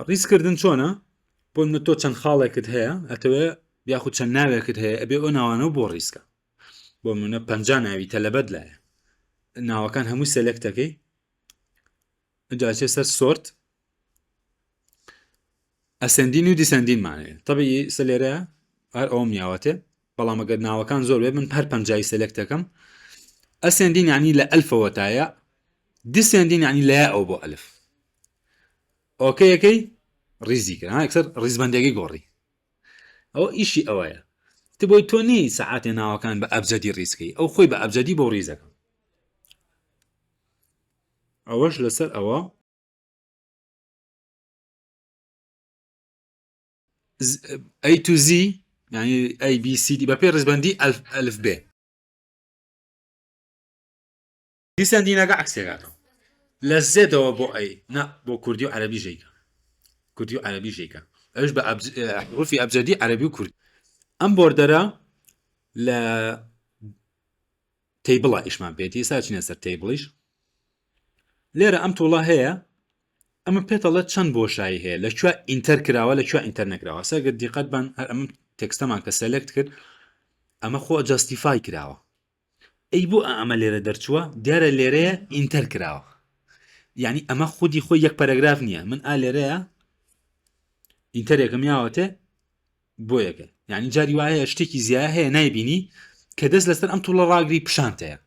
ڕیزکردن چۆنە بۆ من تۆ چەند خاڵێکت هەیە ئەتەوێ یاخود چەند ناوێکت هەیە ئەبێ ئەو ناوانەوە بۆ ڕیزکە بۆ منە 50 ناوی تەلەبەت لایە ناوەکان هەموو سێلێکتەکەی جاچێ سەر سۆرت ئەسەندین و دیسەندینمانەیە تەبیعی سەلێرە هەر ئەوم یاوەتێ بەڵام ئەگەر ناوەکان زۆر بێ من هەر 50 سەلێکتەکەم ئەسەندین یعنی لە ئەلفەوە تایە دیسەندین یعنی لە ئەو بۆ ئەلف ئۆکەیەکەی ڕیزی کرد ئەکسەر ڕیزبەندێکی گۆڕی ئەو ئیشی ئەوەیە تی بۆی تۆ نی سەعاتێ ناوەکان بە ئەبجەدی ڕیزکەی ئەو خۆی بە ئەبجەدی بۆ ڕیزەکە ئەوەش لەسەر ئەوە A to Z یعنی A B C D بە پێ ڕیزبەندی ئەلف بێ دیسەندینەکە عەکسێکاتەوە لە زێدەوە بۆ ئەی نا بۆ کوردی و عەرەبی ژەیکە کوردی و عەرەبی ژەیکە ئەوش بە حروفی ئەبجەدی عەرەبی و کوردی ئەم بۆردەرە لە تەیبڵە ئیشمان پێێتی ساچینە سەر تەیبڵیش لێرە ئەم تووڵە هەیە ئەمە پێتەڵێت چەند بۆشایی هەیە لەکوێ ئینتەر کراوە لەکوێ ئینتەر نەکراوە سەگەر دیقەت بان هەر ئەم تێکستەمان کە سەلێکت کرد ئەمە خۆ جەستیفای کراوە ئەی بۆ ئەمە لێرە دەرچووە دیارە لێرەیە ئینتەر کراوە یعنی ئەمە خودی خۆی یەک پەرەگراف نییە من لێرەیە ئینتەرێکم یاوەتێ بۆ یەکە یعنی جاری وایە شتێکی زیایە هەیە نایبینی کە دەست لەسەر ئەم تووڵە ڕاگری پیشانتەیە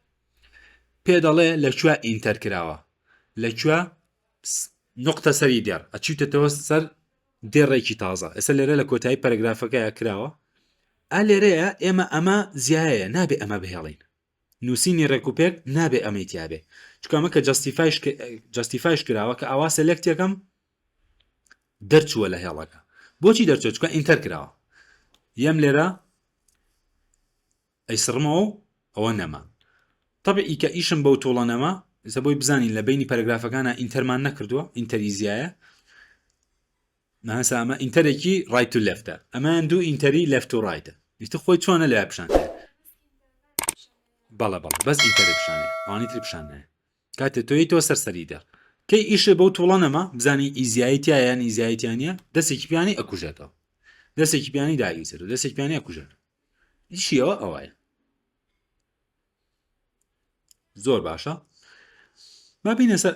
پێ دەڵێ لەکوێ ئینتەر کراوە لەکوێ نقطە سەری دیار ئەچیتەوە سەر دێڕێکی تازە ئێستا لێرە لە کۆتایی پەرەگرافەکەیە کراوە لێرەیە ئێمە ئەمە زیایە نابێ ئەمە بهێڵین نووسینی ڕێکوپێک نابێ ئەمەیتیابێ چکەمە کە جەستیفایش کراوە کە ئاوا سەلێکتێکم دەرچووە لە هێڵەکە بۆچی دەرچێت چکە ئینتەر کراوە یەم لێرە ئەیسڕمەوە ئەوە نەما طبعی کە ئیشم بەو تۆڵە نەما ئێستا بۆی بزانین لە بینی پەرەگرافەکانە ئینتەرمان نەکردووە ئینتەریزیایە ناسا ئەمە ئینتەرێکی ڕایت و لەفتە ئەمان دوو ئینتەری لەفت و ڕایتە دیتە خۆی چۆنە لە پیشانە بەڵە بەس ئینتەری پیشانێ ئەوانی تری پیشانە کاتێ تۆی تۆ سەرسەری دەر کەی ئیشە بەو تۆڵە نەما بزانی ئیزیایەتیان ئیزیایەتیانە دەستێکی پیانی ئەکوژێتەوە دەستێکی پیانی داگیرێت و دەستێکی پیانی ئەکوژێت ئیشیەوە ئەوەیە زۆر باشە مابینە سەر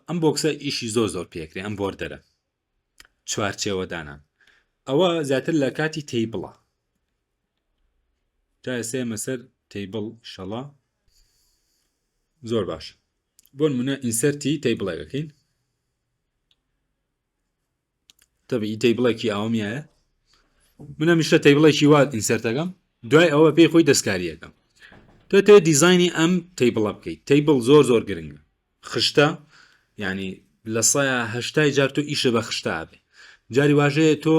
ئەم بۆکسە ئیشی زۆر پێکرێ ئەم بۆردەرە چوارچێوە دانان ئەوە زیاتر لە کاتی تیبڵە جا سێمە سەر تیبڵ شەڵا زۆر باش بۆ نمونە ئینسەرتی تیبڵێکەکەین تەبیعی تیبڵێکی ئەوەمیایە منە میشتە تیبڵێکی وا ئینسەرتەکەم دوای ئەوە پێی خۆی دەستکاریەکەم تۆ دیزایانی ئەم تیبڵە بکەیت تیبڵ زۆر گرنگە خشتە ینی لە سایە هەشتای جار تۆ ئیشە بە خشتا بێ جاری واژەیە تۆ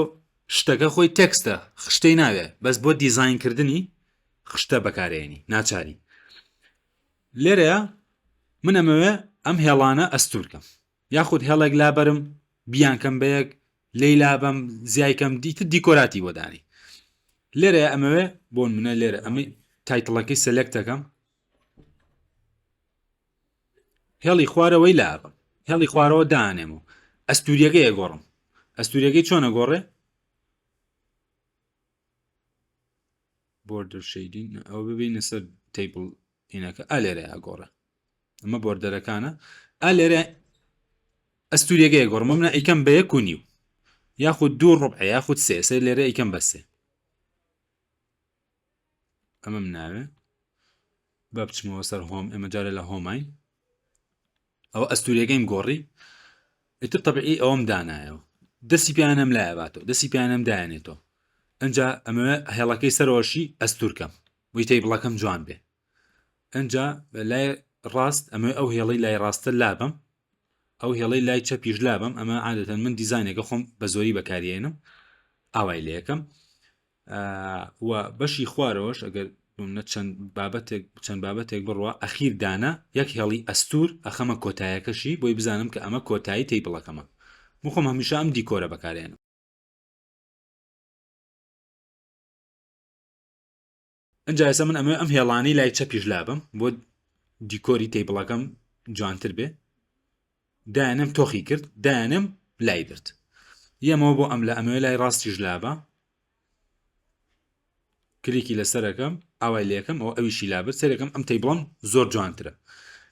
شتەکە خۆی تێکستە خشتەی ناوێ بەس بۆ دیزاینکردنی خشتە بەکارێنی ناچاری لێرەیە من ئەمەوێ ئەم هێڵانە ئەستورکەم یاخود هێڵێک لابەرم بیانکەم بەیەک لی لابم زیایکەم دیتر دیکۆراتی بۆدانی لێرەیە ئەمەوێ بۆن منە لێرە ئەمەی تایتڵەکەی سەلێکتەکەم هێڵی خوارەوەی لابم هێڵی خوارەوە دانێم و ئەستوریەکەی ئەگۆڕم ئەستوریەکەی چۆنە گۆڕێ بۆردەر شەیدین ئەو ببینە سەر تیبڵ هینەکە ئالێرە ئەگۆڕە ئەمە بۆردەرەکانە ئالێرە ئەستوریەکەی ئەگۆڕم منە ئەیکەم بە 1.5 یاخود 2 ڕبع یاخود 3 لێرە ئەیکەم بە 3 ئەمەم ناوێ با بچمەوە سەر هۆم ئەمە جارە لە هۆماین ئەوە ئەستوریەکەیم گۆڕی ئیتر تەبیعی ئەوەم دانایەوە دەستی پیانم لایەباتەوە دەستی پیانم دایانێتەوە ئەنجا ئەمە هێڵەکەی سەرۆشی ئەستورکەم وی تیبڵەکەم جوان بێ ئەنجا لای ڕاست ئەمە ئەو هێڵەی لای ڕاستە لابم ئەو هێڵەی لای چەپیش لابم ئەمە عادەتەن من دیزاینێکە خۆم بە زۆری بەکارێنم ئاوای لەکەم و بەشی خوارەوەش ئەگەر چەند بابەتێک بڕوە ئەخیر دانا یەک هێڵی ئەستور ئەخەمە کۆتایەکەشی بۆی بزانم کە ئەمە کۆتایی تیبڵەکەمە مخۆم هەمیشە ئەم دیکۆرە بەکارێنم ئەنجا ئێستا من ئەم هێڵانی لای چەپیش لابم بۆ دیکۆری تیبڵەکەم جوانتر بێ دایانم تۆخی کرد دایانم لای برد یەمەوە بۆ ئەم لە ئەمەوە لای ڕاستیش لابە کلیکی لەسەرەکەم ئاوای لەکەم ئەو ئەویشی لابرد سەرەکەم ئەم تیبڵم زۆر جوانترە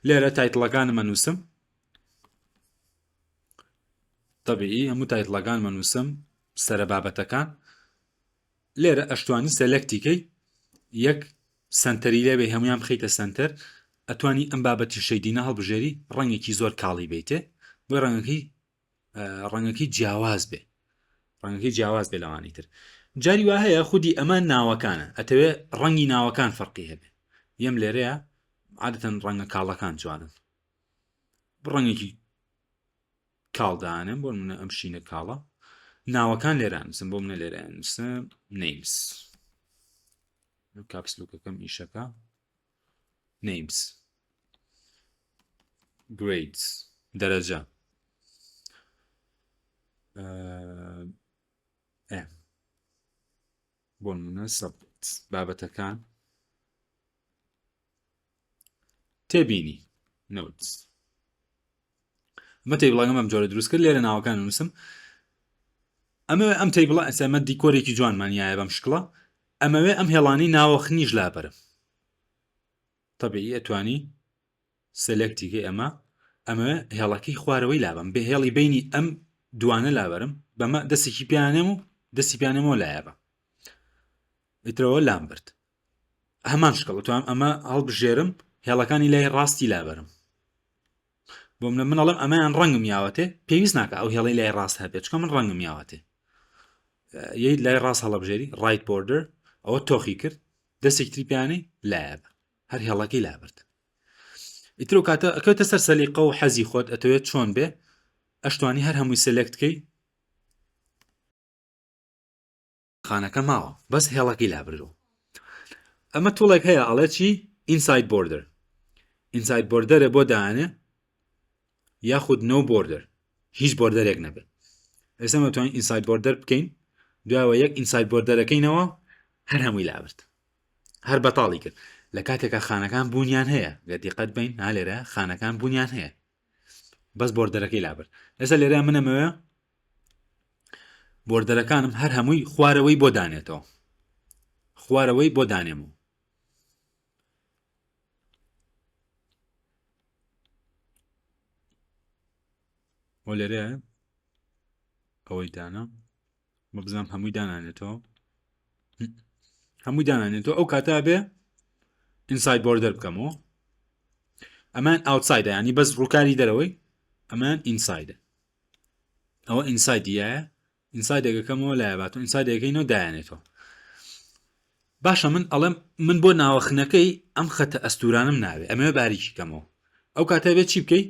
لێرە تایتڵەکانم ئەنووسم طبیعی هەموو تایتڵەکانم ئەنووسم سەرە بابەتەکان لێرە ئەشتوانی سەلەکتیکەی یەک سنتەری لێبێ هەمویان بخەیتە سنتەر ئەتوانی ئەم بابەتی شەیدینە هەڵبژێری ڕەنگێکی زۆر کاڵی بیتێ بۆ ڕەنگەکەی جیاواز بێ ڕەنگەکەی جیاواز بێ لەوانی تر جاری وا هەیە خودی ئەمە ناوەکانە ئەتەوێ ڕەنگی ناوەکان فەرقی هەبێ یەم لێرەیە عادەتەن ڕەنگە کاڵەکان جوانن ڕەنگێکی کاڵدانم بۆ منە ئەم شینە کاڵە ناوەکان لێرانسم بۆ منە لێرانسم نیمس کاپسلوکەکەم ئیشەکە نیمس گریدز دەرەجە بۆ منە سەبجەکت بابەتەکان تێبینی نۆتس ئەمە تیبڵەکەم ئەم جۆرە دروست کرد لێرە ناوەکان نووسم ئەمەوێ ئەم تیبڵە ئەسەمە دیکۆرێکی جوانمانیایە بەم شکڵە ئەمەوێ ئەم هێڵانی ناوەخنیش لابەرم طبیعی ئەتوانی سەلێکتیکەی ئەمە هێڵەکەی خوارەوەی لابم بە هێڵی بینی ئەم دوانە لابەرم بەمە دەستێکی پیانێم و دەستی پیانێمەوە لایەبە ئیترەوە لام برد هەمان شکڵ توانم ئەمە هەڵبژێرم هێڵەکانی لای ڕاستی لابەرم بۆ منە منەڵم ئەمەیان ڕەنگم یاوەتێ پێویست ناکە ئەو هێڵەی لای ڕاست هەبێت چکە من ڕەنگم یاوەتێ یەی لای ڕاست هەڵەبژێری ڕایت بۆردەر ئەوە تۆخی کرد دەستێکی تری پیانەی لایەبە هەر هێڵەکەی لابرد ئیتر و کاتە ئەکەوتە سەر سەلیقە و حەزی خۆت ئەتەوێت چۆن بێ ئەشتوانی هەر هەمووی سەلێکتکەی خانەکە ماوە بەس هێڵەکەی لابرۆ ئەمە توڵێک هەیە ئەڵێ چی ئینساید بۆردەر ئینساید بۆردەرە بۆ داانێ یاخود نۆ بۆردەر هیچ بۆردەرێک نەبێت ئێستا مەتوانین ئینساید بۆردەر بکەین دوایەوە یەک ئینساید بۆردەرەکەینەوە هەر هەمووی لابرد هەر بەتاڵی کرد لە کاتێکە خانەکان بوونیان هەیە لە دیقەت بین نالێرە خانەکان بوونیان هەیە بەس بۆردەرەکەی لابرد ئێستا لێرە منەمەوە بۆردەرەکانم هەر هەمووی خوارەوەی بۆ دانێتەوە خوارەوەی بۆ دانێمەوە بۆ لێرەیە ئەوەی دانا بە بزانام هەمووی دانانێتەوە هەمووی دانانێتەوە ئەو کاتا بێ ئینساید بۆردەر بکەمەوە ئەمان ئاوتسایدە ینی بەس ڕووکاری دەرەوەی ئەمان ئینسایدە ئەوە ئینسایدیایە ئینسایدێکەکەمەوە لایەباتەوە ئینسایدەکەینەوە دایانێتەوە باشە من ئەڵێم من بۆ ناوەخنەکەی ئەم خەتە ئەستورانم ناوێ ئەمێ باریکی کەمەوە ئەو کاتە بێت چی بکەی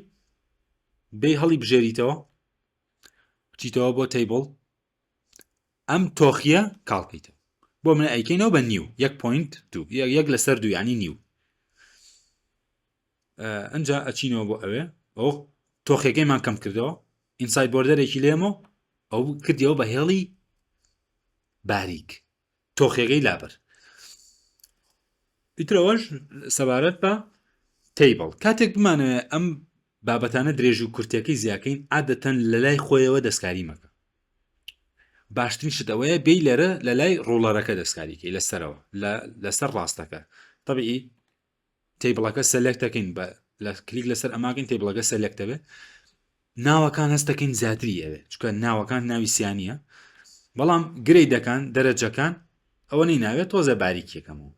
بێ هەڵی بژێریتەوە بچیتەوە بۆ تیبڵ ئەم تۆخیە کاڵکەیتەوە بۆ منە ئەیکەینەوە بە نیو 1.2 یەک لەسەر دوو ینی نیو ئەنجا ئەچینەوە بۆ ئەوێ ئەو تۆخەکەیمان کەم کردەوە ئینساید بۆردەرێکی لێمەوە ئەو کردیەوە بە هێڵی باریک تۆخێگەی لابەر ئیترەوەش سەبارەت بە تیبڵ کاتێک بمانەوێ ئەم بابەتانە درێژ و کورتەکەی زیاکەین عادەتەن لە لای خۆیەوە دەستکاری مەکە باشترین شتەوەیە بێی لێرە لە لای ڕۆڵەرەکە دەستکاریکەی لەسەرەوە لەسەر ڕاستەکە طبیعی تیبڵەکە سەلێکتەکەین بە لە کلیک لەسەر ئەماکەین تیبڵەکە سەلێکتەبێ ناوەکان هەستەکەین زیاتری ئەوێ چکە ناوەکان ناوی سیانیە بەڵام گرەیدەکان دەرەجەکان ئەوە نیناوێت تۆزە باریکیەکەمەوە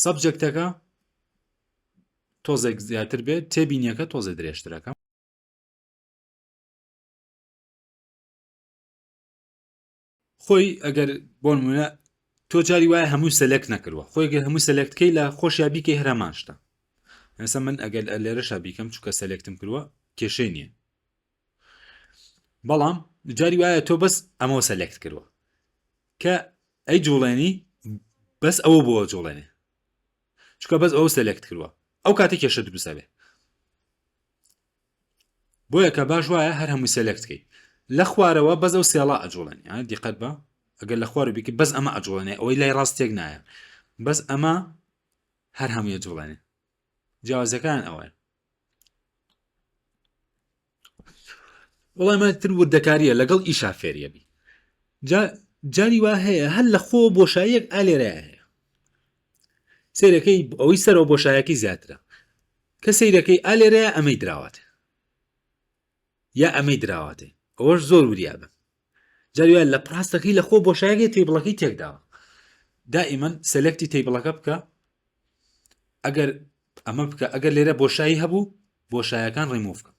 سەبجەکتەکە تۆزێک زیاتر بێت تێبینیەکە تۆزە درێژترەکە خۆی ئەگەر بۆ نمونە تۆ جاری وایە هەموو سەلێکت نەکردووە خۆی گەر هەموو سەلێکتکەی لە خۆشیابیکەی هەرەمان شتە ئێستا من ئەگەر لێرەشا بیکەم چووکە سەلێکتم کردووە کێشەی نییە بەڵام جاری وایە تۆ بەس ئەمەوە سەلێکت کردووە کە ئەی جوڵێنی بەس ئەوە بۆ جوڵێنێ چکە بەس ئەو سەلێکت کردووە ئەو کاتی کێشە دروستە بێ بۆیە کە باش وایە هەر هەمووی سەلێکتکەی لە خوارەوە بەس ئەو سێڵا ئەجوڵێنی دیقەت بە ئەگەر لە خوار بیکە بەس ئەمە ئەجوڵێنێ ئەوەی لای ڕاستێک نایە بەس ئەمە هەر هەمووی جوڵێنێ جیاوازەکان ئەوە وڵای ماتر وردەکاریە لەگەڵ ئیشا فێریەبی جاری وا هەیە هەر لە خۆ بۆشاییەک ئالێرەیە هەیە سیرەکەی ئەوەی سەرەوە بۆشایەکی زیاترە کە سیرەکەی ئالێرەیە ئەمەی دراواتێ یا ئەمەی دراواتێ ئەوەش زۆر وریابە جاری وایە لە پراستەکەی لە خۆ بۆشایەکی تێبڵەکەی تێکداوە دائیمەن سەلێکتی تێبڵەکە بکە ئەگەر ئەمە بکە ئەگەر لێرە بۆشایی هەبوو بۆشایەکان ڕیموڤ بکە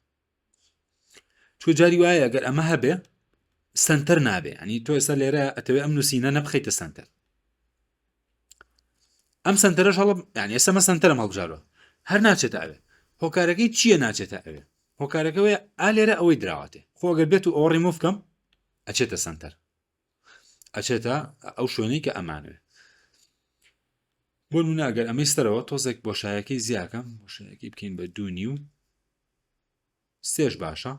چۆ جاری وایە ئەگەر ئەمە هەبێ سنتەر نابێ ئەنی تۆ ئێستا لێرە ئەتەوێ ئەم نووسینە نەبخەیتە سنتەر ئەم سنتەرەش هەڵم یعنی ئێستا سنتەرم هەڵبژارەوە هەر ناچێتە ئەوێ هۆکارەکەی چییە ناچێتە ئەوێ هۆکارەکەوەیە ئالێرە ئەوەی دراواتێ خۆ ئەگەر بێت و ئەوە ڕیموڤ بکەم ئەچێتە سنتەر ئەچێتە ئەو شوێنەی کە ئەمانوێ بۆ نمونە ئەگەر ئەمەی سەرەوە تۆزێک بۆشایەکەی زیاکەم بۆشایەکەی بکەین بە 2.5 سێش باشە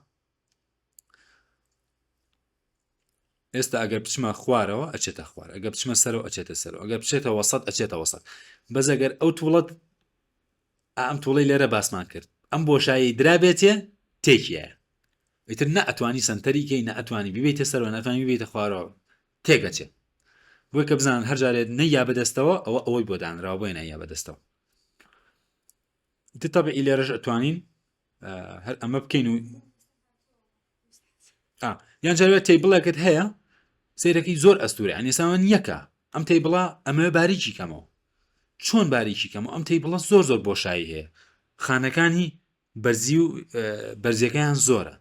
ئێستا ئەگەر بچمە خوارەوە ئەچێتە خوار ئەگەر بچمە سەرەوە ئەچێتە سەرەوە ئەگەر بچێتە وەسەد ئەچێتە وەسەد بەس ئەگەر ئەو توڵەت ئەم توڵەی لێرە باسمان کرد ئەم بۆشایی درابێتێ تێکیایە ئیتر نە ئەتوانی سنتەریکەی نە ئەتوانی ببیتە سەرەوە نەتوانی ببیتە خوارەوە تێگەچێت بۆی کە بزانن هەر جارێت نەیا بەدەستەوە ئەوە ئەوەی بۆ دانراوە بۆی نەیا بەدەستەوە ئیتر تەبیعی لێرەش ئەتوانین هەر ئەمە بکەین و یان جارێت تیبڵێکت هەیە سیرەکەی زۆر ئەستورە ئەنی ئێستا یەکە ئەم تیبڵە ئەمە باریکی کەمەوە چۆن باریکی کەمەوە ئەم تیبڵە زۆر زۆر بۆشایی هەیە خانەکانی بەرزی و بەرزیەکەیان زۆرە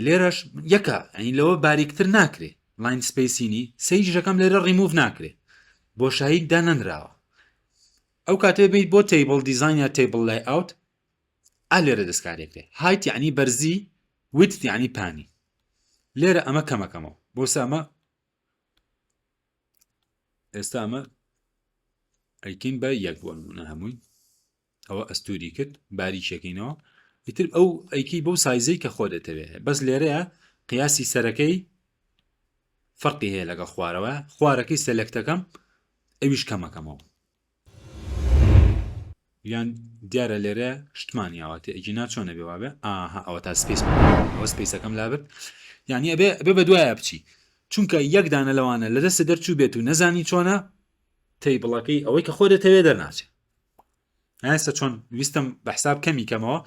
لێرەش یەکە ئەنی لەوە باریکتر ناکرێ لاین سپیسینی سەیجەکەم لێرە ڕیموڤ ناکرێ بۆشایی دانەنراوە ئەو کاتێ بێت بۆ تیبڵ دیزاین یا تیبڵ لای ئاوت لێرە دەستکارێکرێ هایت یعنی بەرزی ویت یعنی پانی لێرە ئەمە کەمەکەمەوە بۆ سامە ئێستا ئەمە ئەیکەین بە یەک بۆ نمونە هەمووی ئەوە ئەستوری کرد باریکیەکەینەوە ئیتر ئەو ئەیکەی بەو سایزەی کە خۆ دەتەوێت بەس لێرەیە قیاسی سەرەکەی فەرقی هەیە لەگەڵ خوارەوە خوارەکەی سەلەکتەکەم ئەویش کەمەکەمەوە یان دیارە لێرە شتمانیاواتێ ئەگینا چۆنە بێ وابێ ئاها ئەوە تا سپیس ئەوە سپیسەکەم لابرد یعنی ئەبێ بە دوایە بچی چونکە یەکدانە لەوانە لە دەستە دەرچوو بێت و نەزانی چۆنە تەیبڵەکەی ئەوەی کە خۆ دەتەوێ دەرناچێت هەستا چۆن ویستم بە حساب کەمی کەمەوە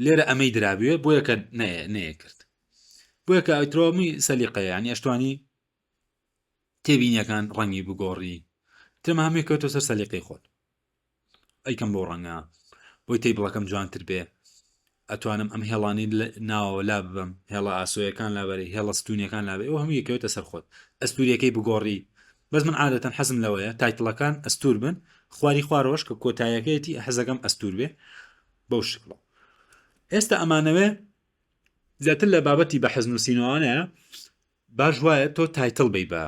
لێرە ئەمەی درابوێ بۆیە کە نەیە کرد بۆیە کە ئەیترۆمی سەلیقەیە ینی ئەشتوانی تێبینیەکان ڕەنگی بگۆڕی ترمە هەمووی کەوتۆ سەر سەلیقەی خۆت ئەیکەم بۆ ڕەنگە بۆی تەیبڵەکەم جوانتر بێ ئەتوانم ئەم هێڵانی ناوە لا ببم هێڵە ئاسۆیەکان لابەرێ هێڵە ستونیەکان لابێ ئەو هەموو یەکەوێتە سەر خۆت ئەستوریەکەی بگۆڕی بەس من عادەتەن حەزم لەوەیە تایتڵەکان ئەستور بن خواری خوارەوەش کە کۆتاییەکەیەتی حەزەکەم ئەستور بێ بەو شکڵە ئێستا ئەمانەوێ زیاتر لە بابەتی بە حەزنووسینەوەیە باش وایە تۆ تایتڵ بی بە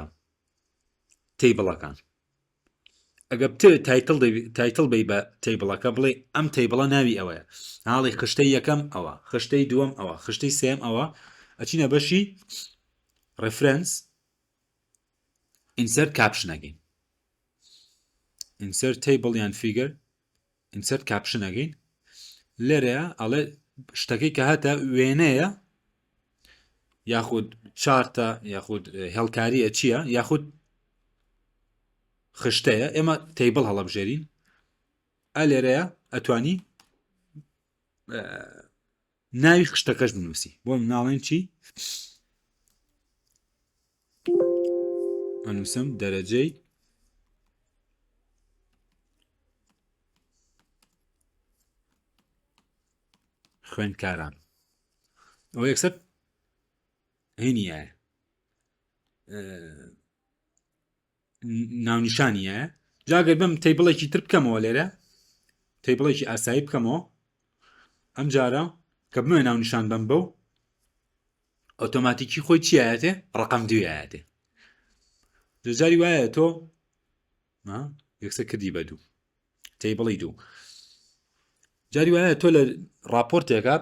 تەیبڵەکان ئەگە تایتڵ بی بە تەیبڵەکە بڵێ ئەم تەیبڵە ناوی ئەوەیە هاڵی خشتەی یەکەم ئەوە خشتەی دووەم ئەوە خشتەی سێم ئەوە ئەچینە بەشی ڕفرەنس insert caption again insert table یان figure insert caption again لێرەیە ئەڵێ شتەکەی کە هاتە وێنەیە یاخود چارتە یاخود هێڵکاریە چییە یاخود خشتەیە ئێمە تیبل هەڵەبژێرین لێرەیە ئەتوانی ناوی خشتەکەش بنووسی بۆ مناڵێن چی ئەنووسم دەرەجەی خوێندکاران ئەوە یەکسەر هینیە ناونیشانیە جاگەر بم تەیبڵێکی تر بکەمەوە لێرە تەیبڵێکی ئاسایی بکەمەوە ئەم جارە کە بمێ ناونیشان بم بەو ئۆتۆماتیکی خۆی چیایەتێ ڕقم دوایەتێ جاری وایە تۆ یەکسەر کردی بە دوو تەیبڵی دوو جاری وایە تۆ لە راپۆرتێکە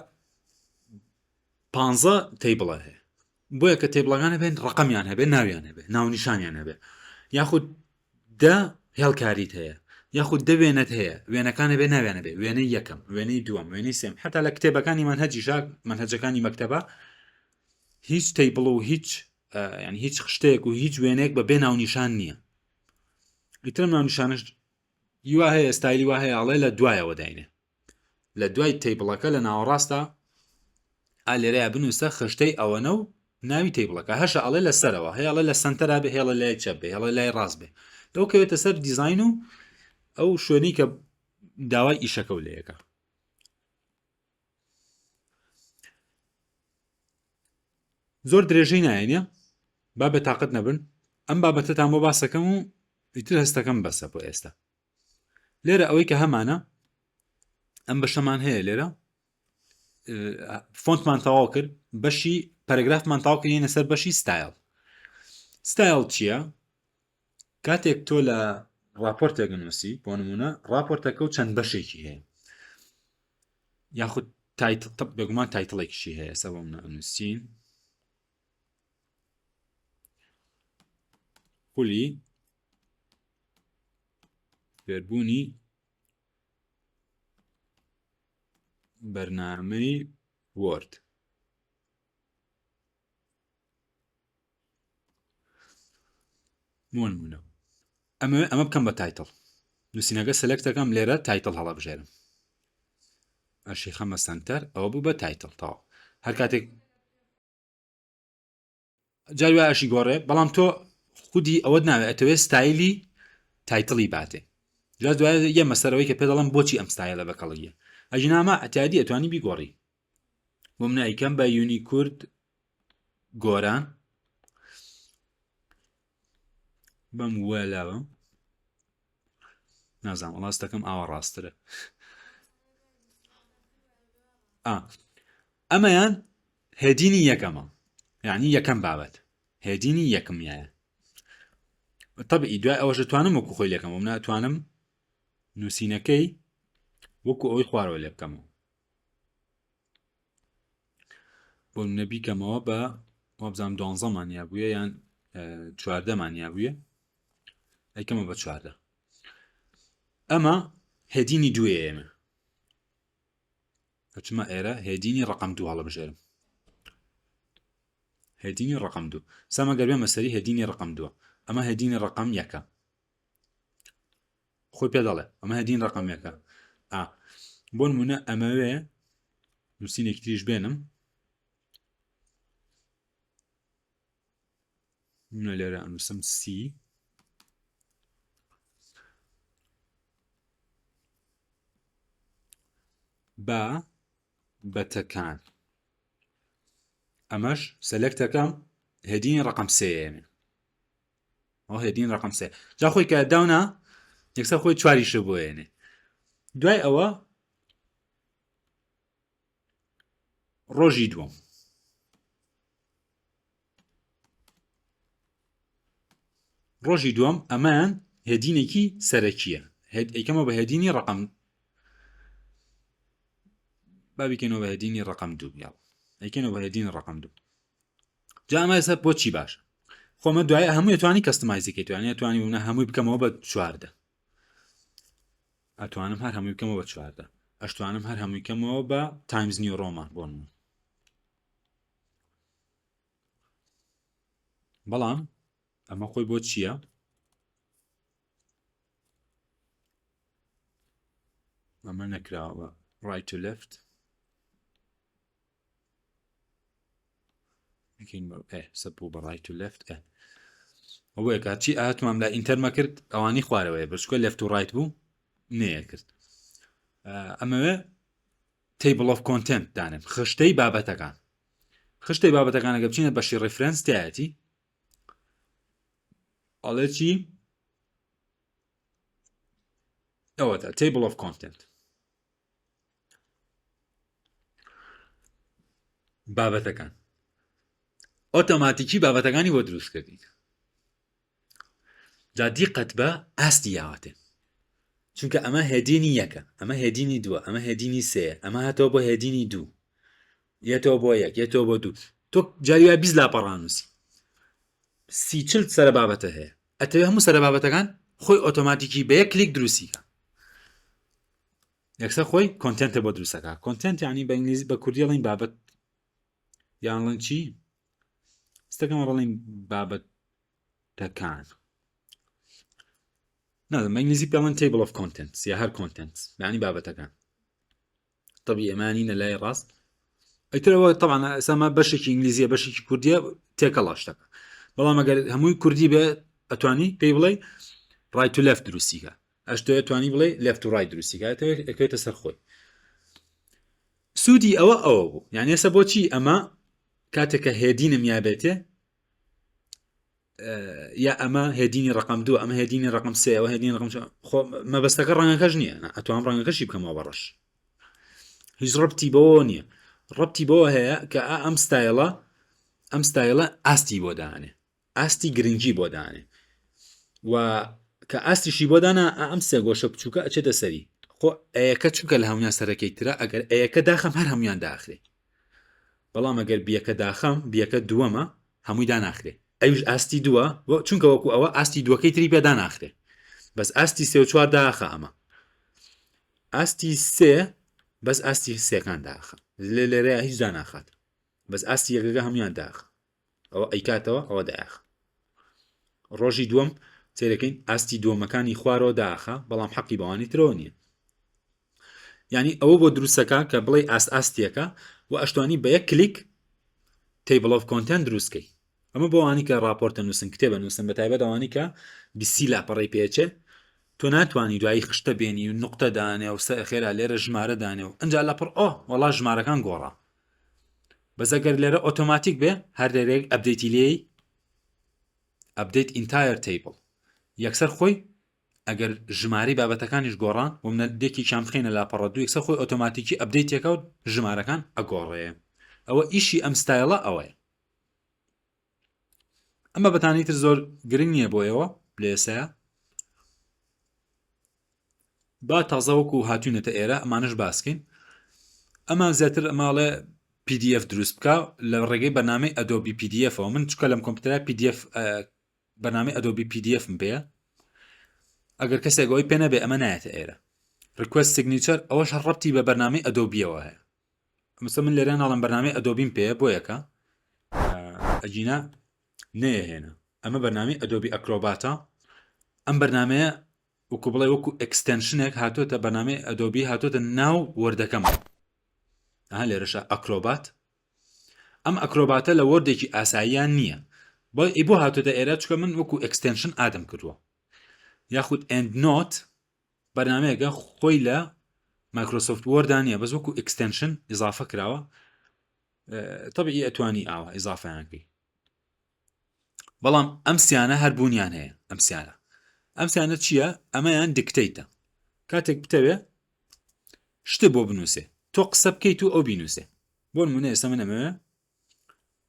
15 تەیبڵە هەیە بۆیە کە تێبڵەکانە بێن ڕقەمیان هەبێ ناویان هەبێ ناونیشانیان هەبێ یاخود دە هێڵکاریت هەیە یاخود دە وێنەت هەیە وێنەکانە بێ ناویانە بێ وێنەی یەکەم وێنەی دووەم وێنەی سێم حتا لە کتێبەکانی منهەجەکانی مەکتەبە هیچ تەیبڵ و هیچ ینی هیچ خشتێک و هیچ وێنێک بە بێ ناونیشان نییە ئیترم ناونیشانش یوا هەیە ستایلی وا هەیە ئەڵێ لە دوایەوە داینێ لە دوای تەیبڵەکە لە ناوەڕاستە لێرەیە بنووسە خشتەی ئەوەنە و ناوی تەیبڵەکە هەشە ئەڵێ لە سەرەوە هەیەڵێ لە سنتەرا بێ هێڵە لای چەپ بێ هێڵە لای ڕاست بێ لەو کەوێتە سەر دیزاین و ئەو شوێنەی کە داوای ئیشەکە و لەیەکە زۆر درێژەی نایەنە با بە تااقت نەبن ئەم بابەتتان بۆ باسەکەم و ئیتر هەستەکەم بەسە بۆ ئێستا لێرە ئەوەی کە هەمانە ئەم بەشەمان هەیە لێرە فۆنتمان تەواو کرد بەشی پەرەگرافمان تاو کردینە سەر بەشی ستایل چییە کاتێک تۆ لە راپۆرتێک نووسی بۆ نمونە راپۆرتەکە و چەند بەشێکی هەیە یاخود بێگومان تایتڵێکیشی هەیە سە بۆ منە نووسین قولی فێربوونی بەرنامەی وۆرد مونمونە ئەمە بکەم بە تایتڵ نووسینەکە سلکتەکەم لێرە تایتڵ هەڵەبژێرم ئەشی خەمە سنتەر ئەوە بوو بە تایتڵ تاو هەر کاتێک جاری وای ئەشی گۆڕێ بەڵام تۆ خودی ئەوەت ناوێت ئەتەوێت ستایلی تایتڵی باتێ جا دوای یە مەسەرەوەی کە پێ دەڵم بۆچی ئەم ستایلە بەکەڵیە ئەژینامە ئەتیادی ئەتوانی بیگۆڕی بۆ منایکەم بە یونیکورد گۆران بەم وەلاوە نازانم وڵاستەکەم ئاوە ڕاسترە ئەمەیان هێدینی یەکەمە یعنی یەکەم بابەت هێدینی یەکەمیایە طبعی دوای ئەوەش دەتوانم وەکو خۆی لەکەمەوە ناتوانم نووسینەکەی وەکو ئەوەی خوارەوە لێ بکەمەوە بۆ نەبیکەمەوە بە وابزانام 12 مانیا بووە یان 14 مانیا بووە ئەیکەمە بە 14 ئەمە هێدینی دوێ ئێمە هەچمە ئێرە هێدینی ڕقم 2 هەڵەبژێرم هێدینی ڕقم 2 سامە گەربێ مەسەری هێدینی ڕقم 2 ئەمە هێدینی ڕقم 1 خۆی پێ دەڵێ ئەمە هێدین ڕقم 1 بۆ نمونە ئەمەوێ نووسینێکی تریش بێنم منە لێرە ئەنووسم سی بە بەتەکان ئەمەش سەلەکتەکەم هێدینی ڕقم 3 ئەوە هێدین ڕقم 3 جا خۆی کە داونا یەکسەر خۆی 4 بۆ هێنێ دوای ئەوە ڕۆژی دووەم ڕۆژی دووەم ئەمان هێدینێکی سەرەکیە ئەیکەمە بە هێدینی ڕقم بابیکەنەوە بە هێدینی ڕقم 2 یاڵ ئەیکەنەوە بە هێدینی ڕقم 2 جا ئەمە ئێستا بۆچی باشە خۆمە دوای هەمووی توانی کەستمایزیکەی توانی وونە هەمووی بکەمەوە بە 14 ئەتوانم هەر هەمووی بکەمەوە بە 14 ئەشتوانم هەر هەمووی کەمەوە بە تایمز نیو ڕۆمان بۆن بەڵام ئەمە خۆی بۆ چییە ئەمە نەکراوە right to left سەبوو بە right to left ئەوەیە کاچی ئاتمام لا ئینتەرمە کرد ئەوانی خوارەوەیە بەشکۆ left و right بوو نەیە کرد ئەمەوێ table of content دانم خشتەی بابەتەکان خشتەی بابەتەکانەکە بچینە بەشی ڕفرەنس تایەتی ئەڵێ چی ئەوەتە table of content بابەتەکان ئۆتۆماتیکی بابەتەکانی بۆ دروست کردین جا دیقەت بە ئاستی یاواتێ چونکە ئەمە هێدینی یەکە ئەمە هێدینی دووە ئەمە هێدینی سێ ئەمە هاتەوە بۆ هێدینی دوو یەتەوە بۆ یەک یەتەوە بۆ دوو تۆ جاریوای بیست لاپەڕانووسی سی چل سەرە بابەتە هەیە ئەتەوێ هەموو سەرە بابەتەکان خۆی ئۆتۆماتیکی بە یەک کلیک دروستیکە یەکسەر خۆی کۆنتێنتە بۆ دروستەکە کۆنتێنت یعنی بە ئینگلیزی بە کوردی ئەڵێن بابەت یانڵێن چی ستەکەم ڕڵین بابەتەکان نازم بە ئینگلیزی پێڵێن table of contents یا هەر contents یعنی بابەتەکان طبعی ئەمانینە لای ڕاست ئەیترەوە طبعا ئەسامە بەشێکی ئینگلیزیە بەشێکی کوردیە تێکەڵا شتەکە بەڵام ئەگەر هەمووی کوردی بێ ئەتوانی پێی بڵێ right to left دروستیکە ئەشتۆ توانی بڵێ left to right دروستیکە ئەکەوێتە سەر خۆی سوودی ئەوە بوو یعنی ئێستا بۆچی ئەمە کاتێککە هێدینم یابێتێ یا ئەمە هێدینی ڕقم 2 ئەمە هێدینی ڕقم 3 ئەوە هێدینی ڕقم خۆ مەبەستەکە ڕەنگەکەش نییە ئەتوان ڕەنگەکەشی بکەمەوە بەڕەش هیچ ڕەبتی بەوە نییە ڕەبتی بەوە هەیە کە ئەم ستایلە ئاستی بۆ دانێ ئاستی گرنگی بۆ دانێ و کە ئاستیشی بۆ دانا ئەم سێ گۆشە بچووکە ئەچێتە سەری خۆ ئەیەکە چووکە لە هەمویان سەرەکەی ترە ئەگەر ئەیەکە داخەم هەر هەمویان داخرێ بەڵام ئەگەر بیەکە داخەم بیەکە دووەمە هەمووی داناخرێ ئەوش ئاستی دووە چونکە وەکو ئەوە ئاستی دووەکەی تری پێدا ناخرێ بەس ئاستی سێ و چوار داخە ئەمە ئاستی سێ بەس ئاستی سێکان داخە لێرەیە هیچ داناخات بەس ئاستی یەکەکە هەمویان داخە ئەوە ئەیکاتەوە ئەوە داخ ڕۆژی دووەم سێرەکەین ئاستی دووەمەکانی خوارەوە داخە بەڵام حەقی بەوانی ترەوە نییە یعنی ئەوە بۆ دروستەکە کە بڵێ ئاستیەکە و ئەشتوانی بە یەک کلیک table of content دروستکەی ئەمە بۆوانی کە راپۆرتە نووسن کتێبە نووسن بە تایبەت ئەوانی کە بیسی لاپەڕی پێچێ تۆ ناتوانانی دوایی خشتە بێنی و نقطە دانێ و خێرا لێرە ژمارە دانێ و ئەنج لاپڕ وەڵا ژمارەکان گۆڕا بەزەگەر لێرە ئۆتۆماتیک بێ هەر لێرەیەک ئەپدەیتی لێی ئەپدەیت ئینتایر تیبل یەکسەر خۆی ئەگەر ژماری بابەتەکانیش گۆڕان و منە دێکی چام بخێنە لاپەڕە دوو یەکسەر خۆی ئۆتۆماتیکی ئەپدەیتێکە و ژمارەکان ئەگۆڕێ ئەوە ئیشی ئەم ستایلە ئەوەیە ئەمە بەتانیتر زۆر گرنگ نییە بۆیەوە پلێسەیە با تازەوەکو هاتوونەتە ئێرە ئەمانش باسکەین ئەمە زیاتر ئەماڵێ PDF دروست بکە لە ڕێگەی بەنامەی ئەدۆبی PDFەوە من چکە لەم کۆمپیوتەرە PDF بەنامەی ئەدۆبی PDF بێ ئەگەر کەسێک ئەوەی پێ نەبێ ئەمە نایەتە ئێرە ریکوست سیگنیچەر ئەوەش ڕەبتی بە بەرنامەی ئەدۆبیەوە هەیە مثلا من لێرە ناڵم بەرنامەی ئەدۆبیم پێە بۆ یەکە ئەجینە نەیەهێنا ئەمە بەرنامەی ئەدۆبی ئەکرۆباتە ئەم بەرنامەیە وەکو بڵێ وەکو ئەکستەنشنێک هاتوۆتە بەرنامەی ئەدۆبی هاتوۆتە ناو وەردەکەمە لێرەشە ئەکرۆبات ئەم ئەکرۆباتە لە وەردێکی ئاساییان نییە بۆ هاتوۆتە ئێرە چکە من وەکو ئەکستەنشن ئادەم کردووە یاخود ئەندنۆت بەرنامەیەکە خۆی لە مایکرۆسۆفت وەردان نیە بەس وەکو ئەکستەنشن ئیزافە کراوە طبیعی ئەتوانی ئاوە ئیزافەیانکەی بەڵام ئەم سیانە هەر بوونیان هەیە ئەم سیانە چییە؟ ئەمەیان دیکتەیتە کاتێک بتەوێ شتە بۆ بنووسێ تۆ قسە بکەیت و ئەو بینووسێ بۆ نمونە ئێستا من ئەمەوێ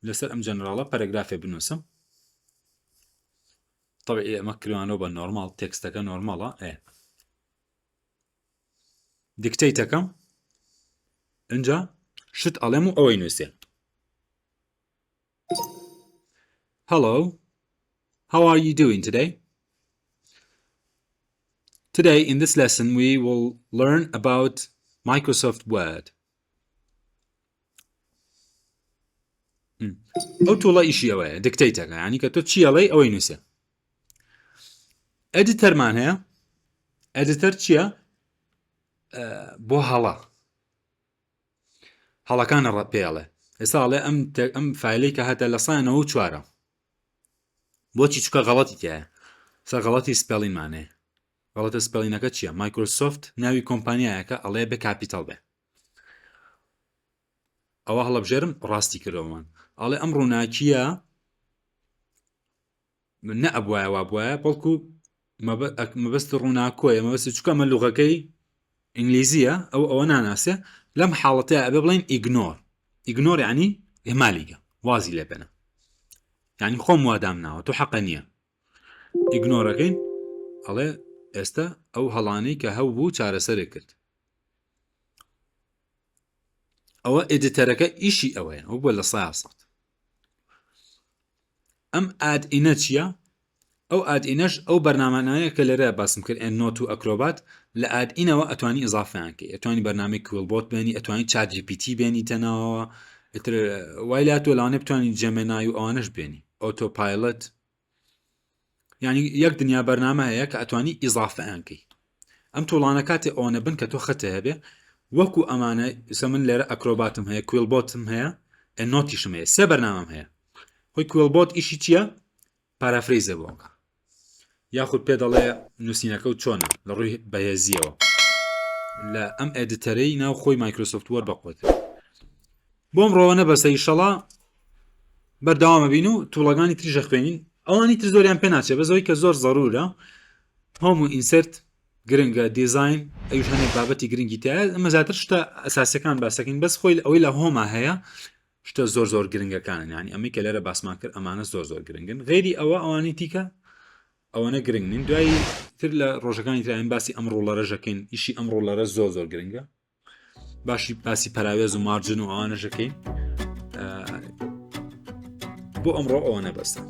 لەسەر ئەم جەنراڵە پەرەگرافێ بنووسم طبیعی ئەمە کروانەوە بە نۆرماڵ تێکستەکە نۆرماڵە دیکتەیتەکەم اینجا شت ئەڵێم و ئەوەی نووسێ Hello, how are you doing today? Today in this lesson we will learn about Microsoft Word. ئەو توڵە ئیشی ئەوەیە دیکتەیتەکە یعنی کە تۆ چی ئەڵێی ئەوەی نووسێ ئەدیتەرمان هەیە ئەدیتەر چییە؟ بۆ هەڵەکانە پێڵێ ئێستا ئەڵێ ئەم فایلەی کە هاتە لە 194 بۆچی چکە غەڵەتی تایە سا غەڵەتی سپێڵینمانەیە غەڵەتە سپێڵینەکە چییە؟ مایکرۆسۆفت ناوی کۆمپانیایەکە ئەڵێ بە کاپیتاڵ بێ ئەوە هەڵەبژێرم ڕاستی کردەوەمان ئەڵێ ئەم ڕووناکیە نە ئەبوایە وا بواە بەڵکو مەبەست ڕووناکۆیە مەبەست چکە مە لوغەکەی ئینگلیزیە ئەوە ناناسێ لەم حاڵەتەیە ئەبێ بڵێن ئیگنۆر یعنی ئێمالیگە وازی لێ بێنە یعنی خۆم وادام ناوە تۆ حەقە نییە ئیگنۆرەکەین ئەڵێ ئێستا ئەو هەڵانەی کە هەو بوو چارەسەرێک کرد ئەوە ئێدیتەرەکە ئیشی ئەوەیە ئەو بۆ لە 100 ئەم ئادئینە چییە؟ ئەو ئادئینەش ئەو بەرنامانەیە کە لێرە باسم کرد ئەندنۆت و ئەکرۆبات لە ئادئینەوە ئەتوانی ئیزافەیانکەی ئەتوانی بەرنامەی کوێلبۆت بێنی ئەتوانی ChatGPT بێنی تەناوەوە وای لاتۆ لەوانێ بتوانانی جەمێنای و ئەوانش بێنی ئۆتۆپایلەت یعنی یەک دنیا بەرنامە هەیە کە ئەتوانی ئیزافەیانکەی ئەم تۆڵانە کاتێ ئەوانە بن کە تۆ خەتە هەبێ وەکو ئەمانە ئسە من لێرە ئەکرۆباتم هەیە کوێلبۆتم هەیە ئەندنۆتیشم هەیە سێ بەرنامەم هەیە خۆی کوێلبۆت ئیشی چییە؟ پارافرەیزە بۆکە یاخود پێ دەڵێ نووسینەکە و چۆنە لە ڕووی بەهێزیەوە لە ئەم ئێدیتەرەی ناو خۆی مایکرۆسۆفت وەرد بەقوتر بۆم ڕۆوەنە بەسە ئیشەڵا بەردەوامە بین و تووڵەکانی تریژە خوێنین ئەوانی تر زۆریان پێ ناچێت بەزەوەی کە زۆر زەڕورە هەموو ئینسرت گرنگە دیزاین ئەوش هەنێک بابەتی گرنگی تایە ئەمە زیاتر شتە ئەساسیەکان باسەکەین بەس خۆی ئەوەی لە هۆما هەیە شتە زۆر گرنگەکانن ینی ئەمەی کە لێرە باسمان کرد ئەمانە زۆر گرنگن غێری ئەوانی تیکە ئەوەنە گرنگ نین دوایی تر لە ڕۆژەکانی تراین باسی ئەم ڕۆڵەرەژەکەین ئیشی ئەم ڕۆڵەرە زۆر گرنگە باشی باسی پەراوێز و مارجن و ئەوانەژەکەین بۆ ئەمڕۆ ئەوەنە بەستە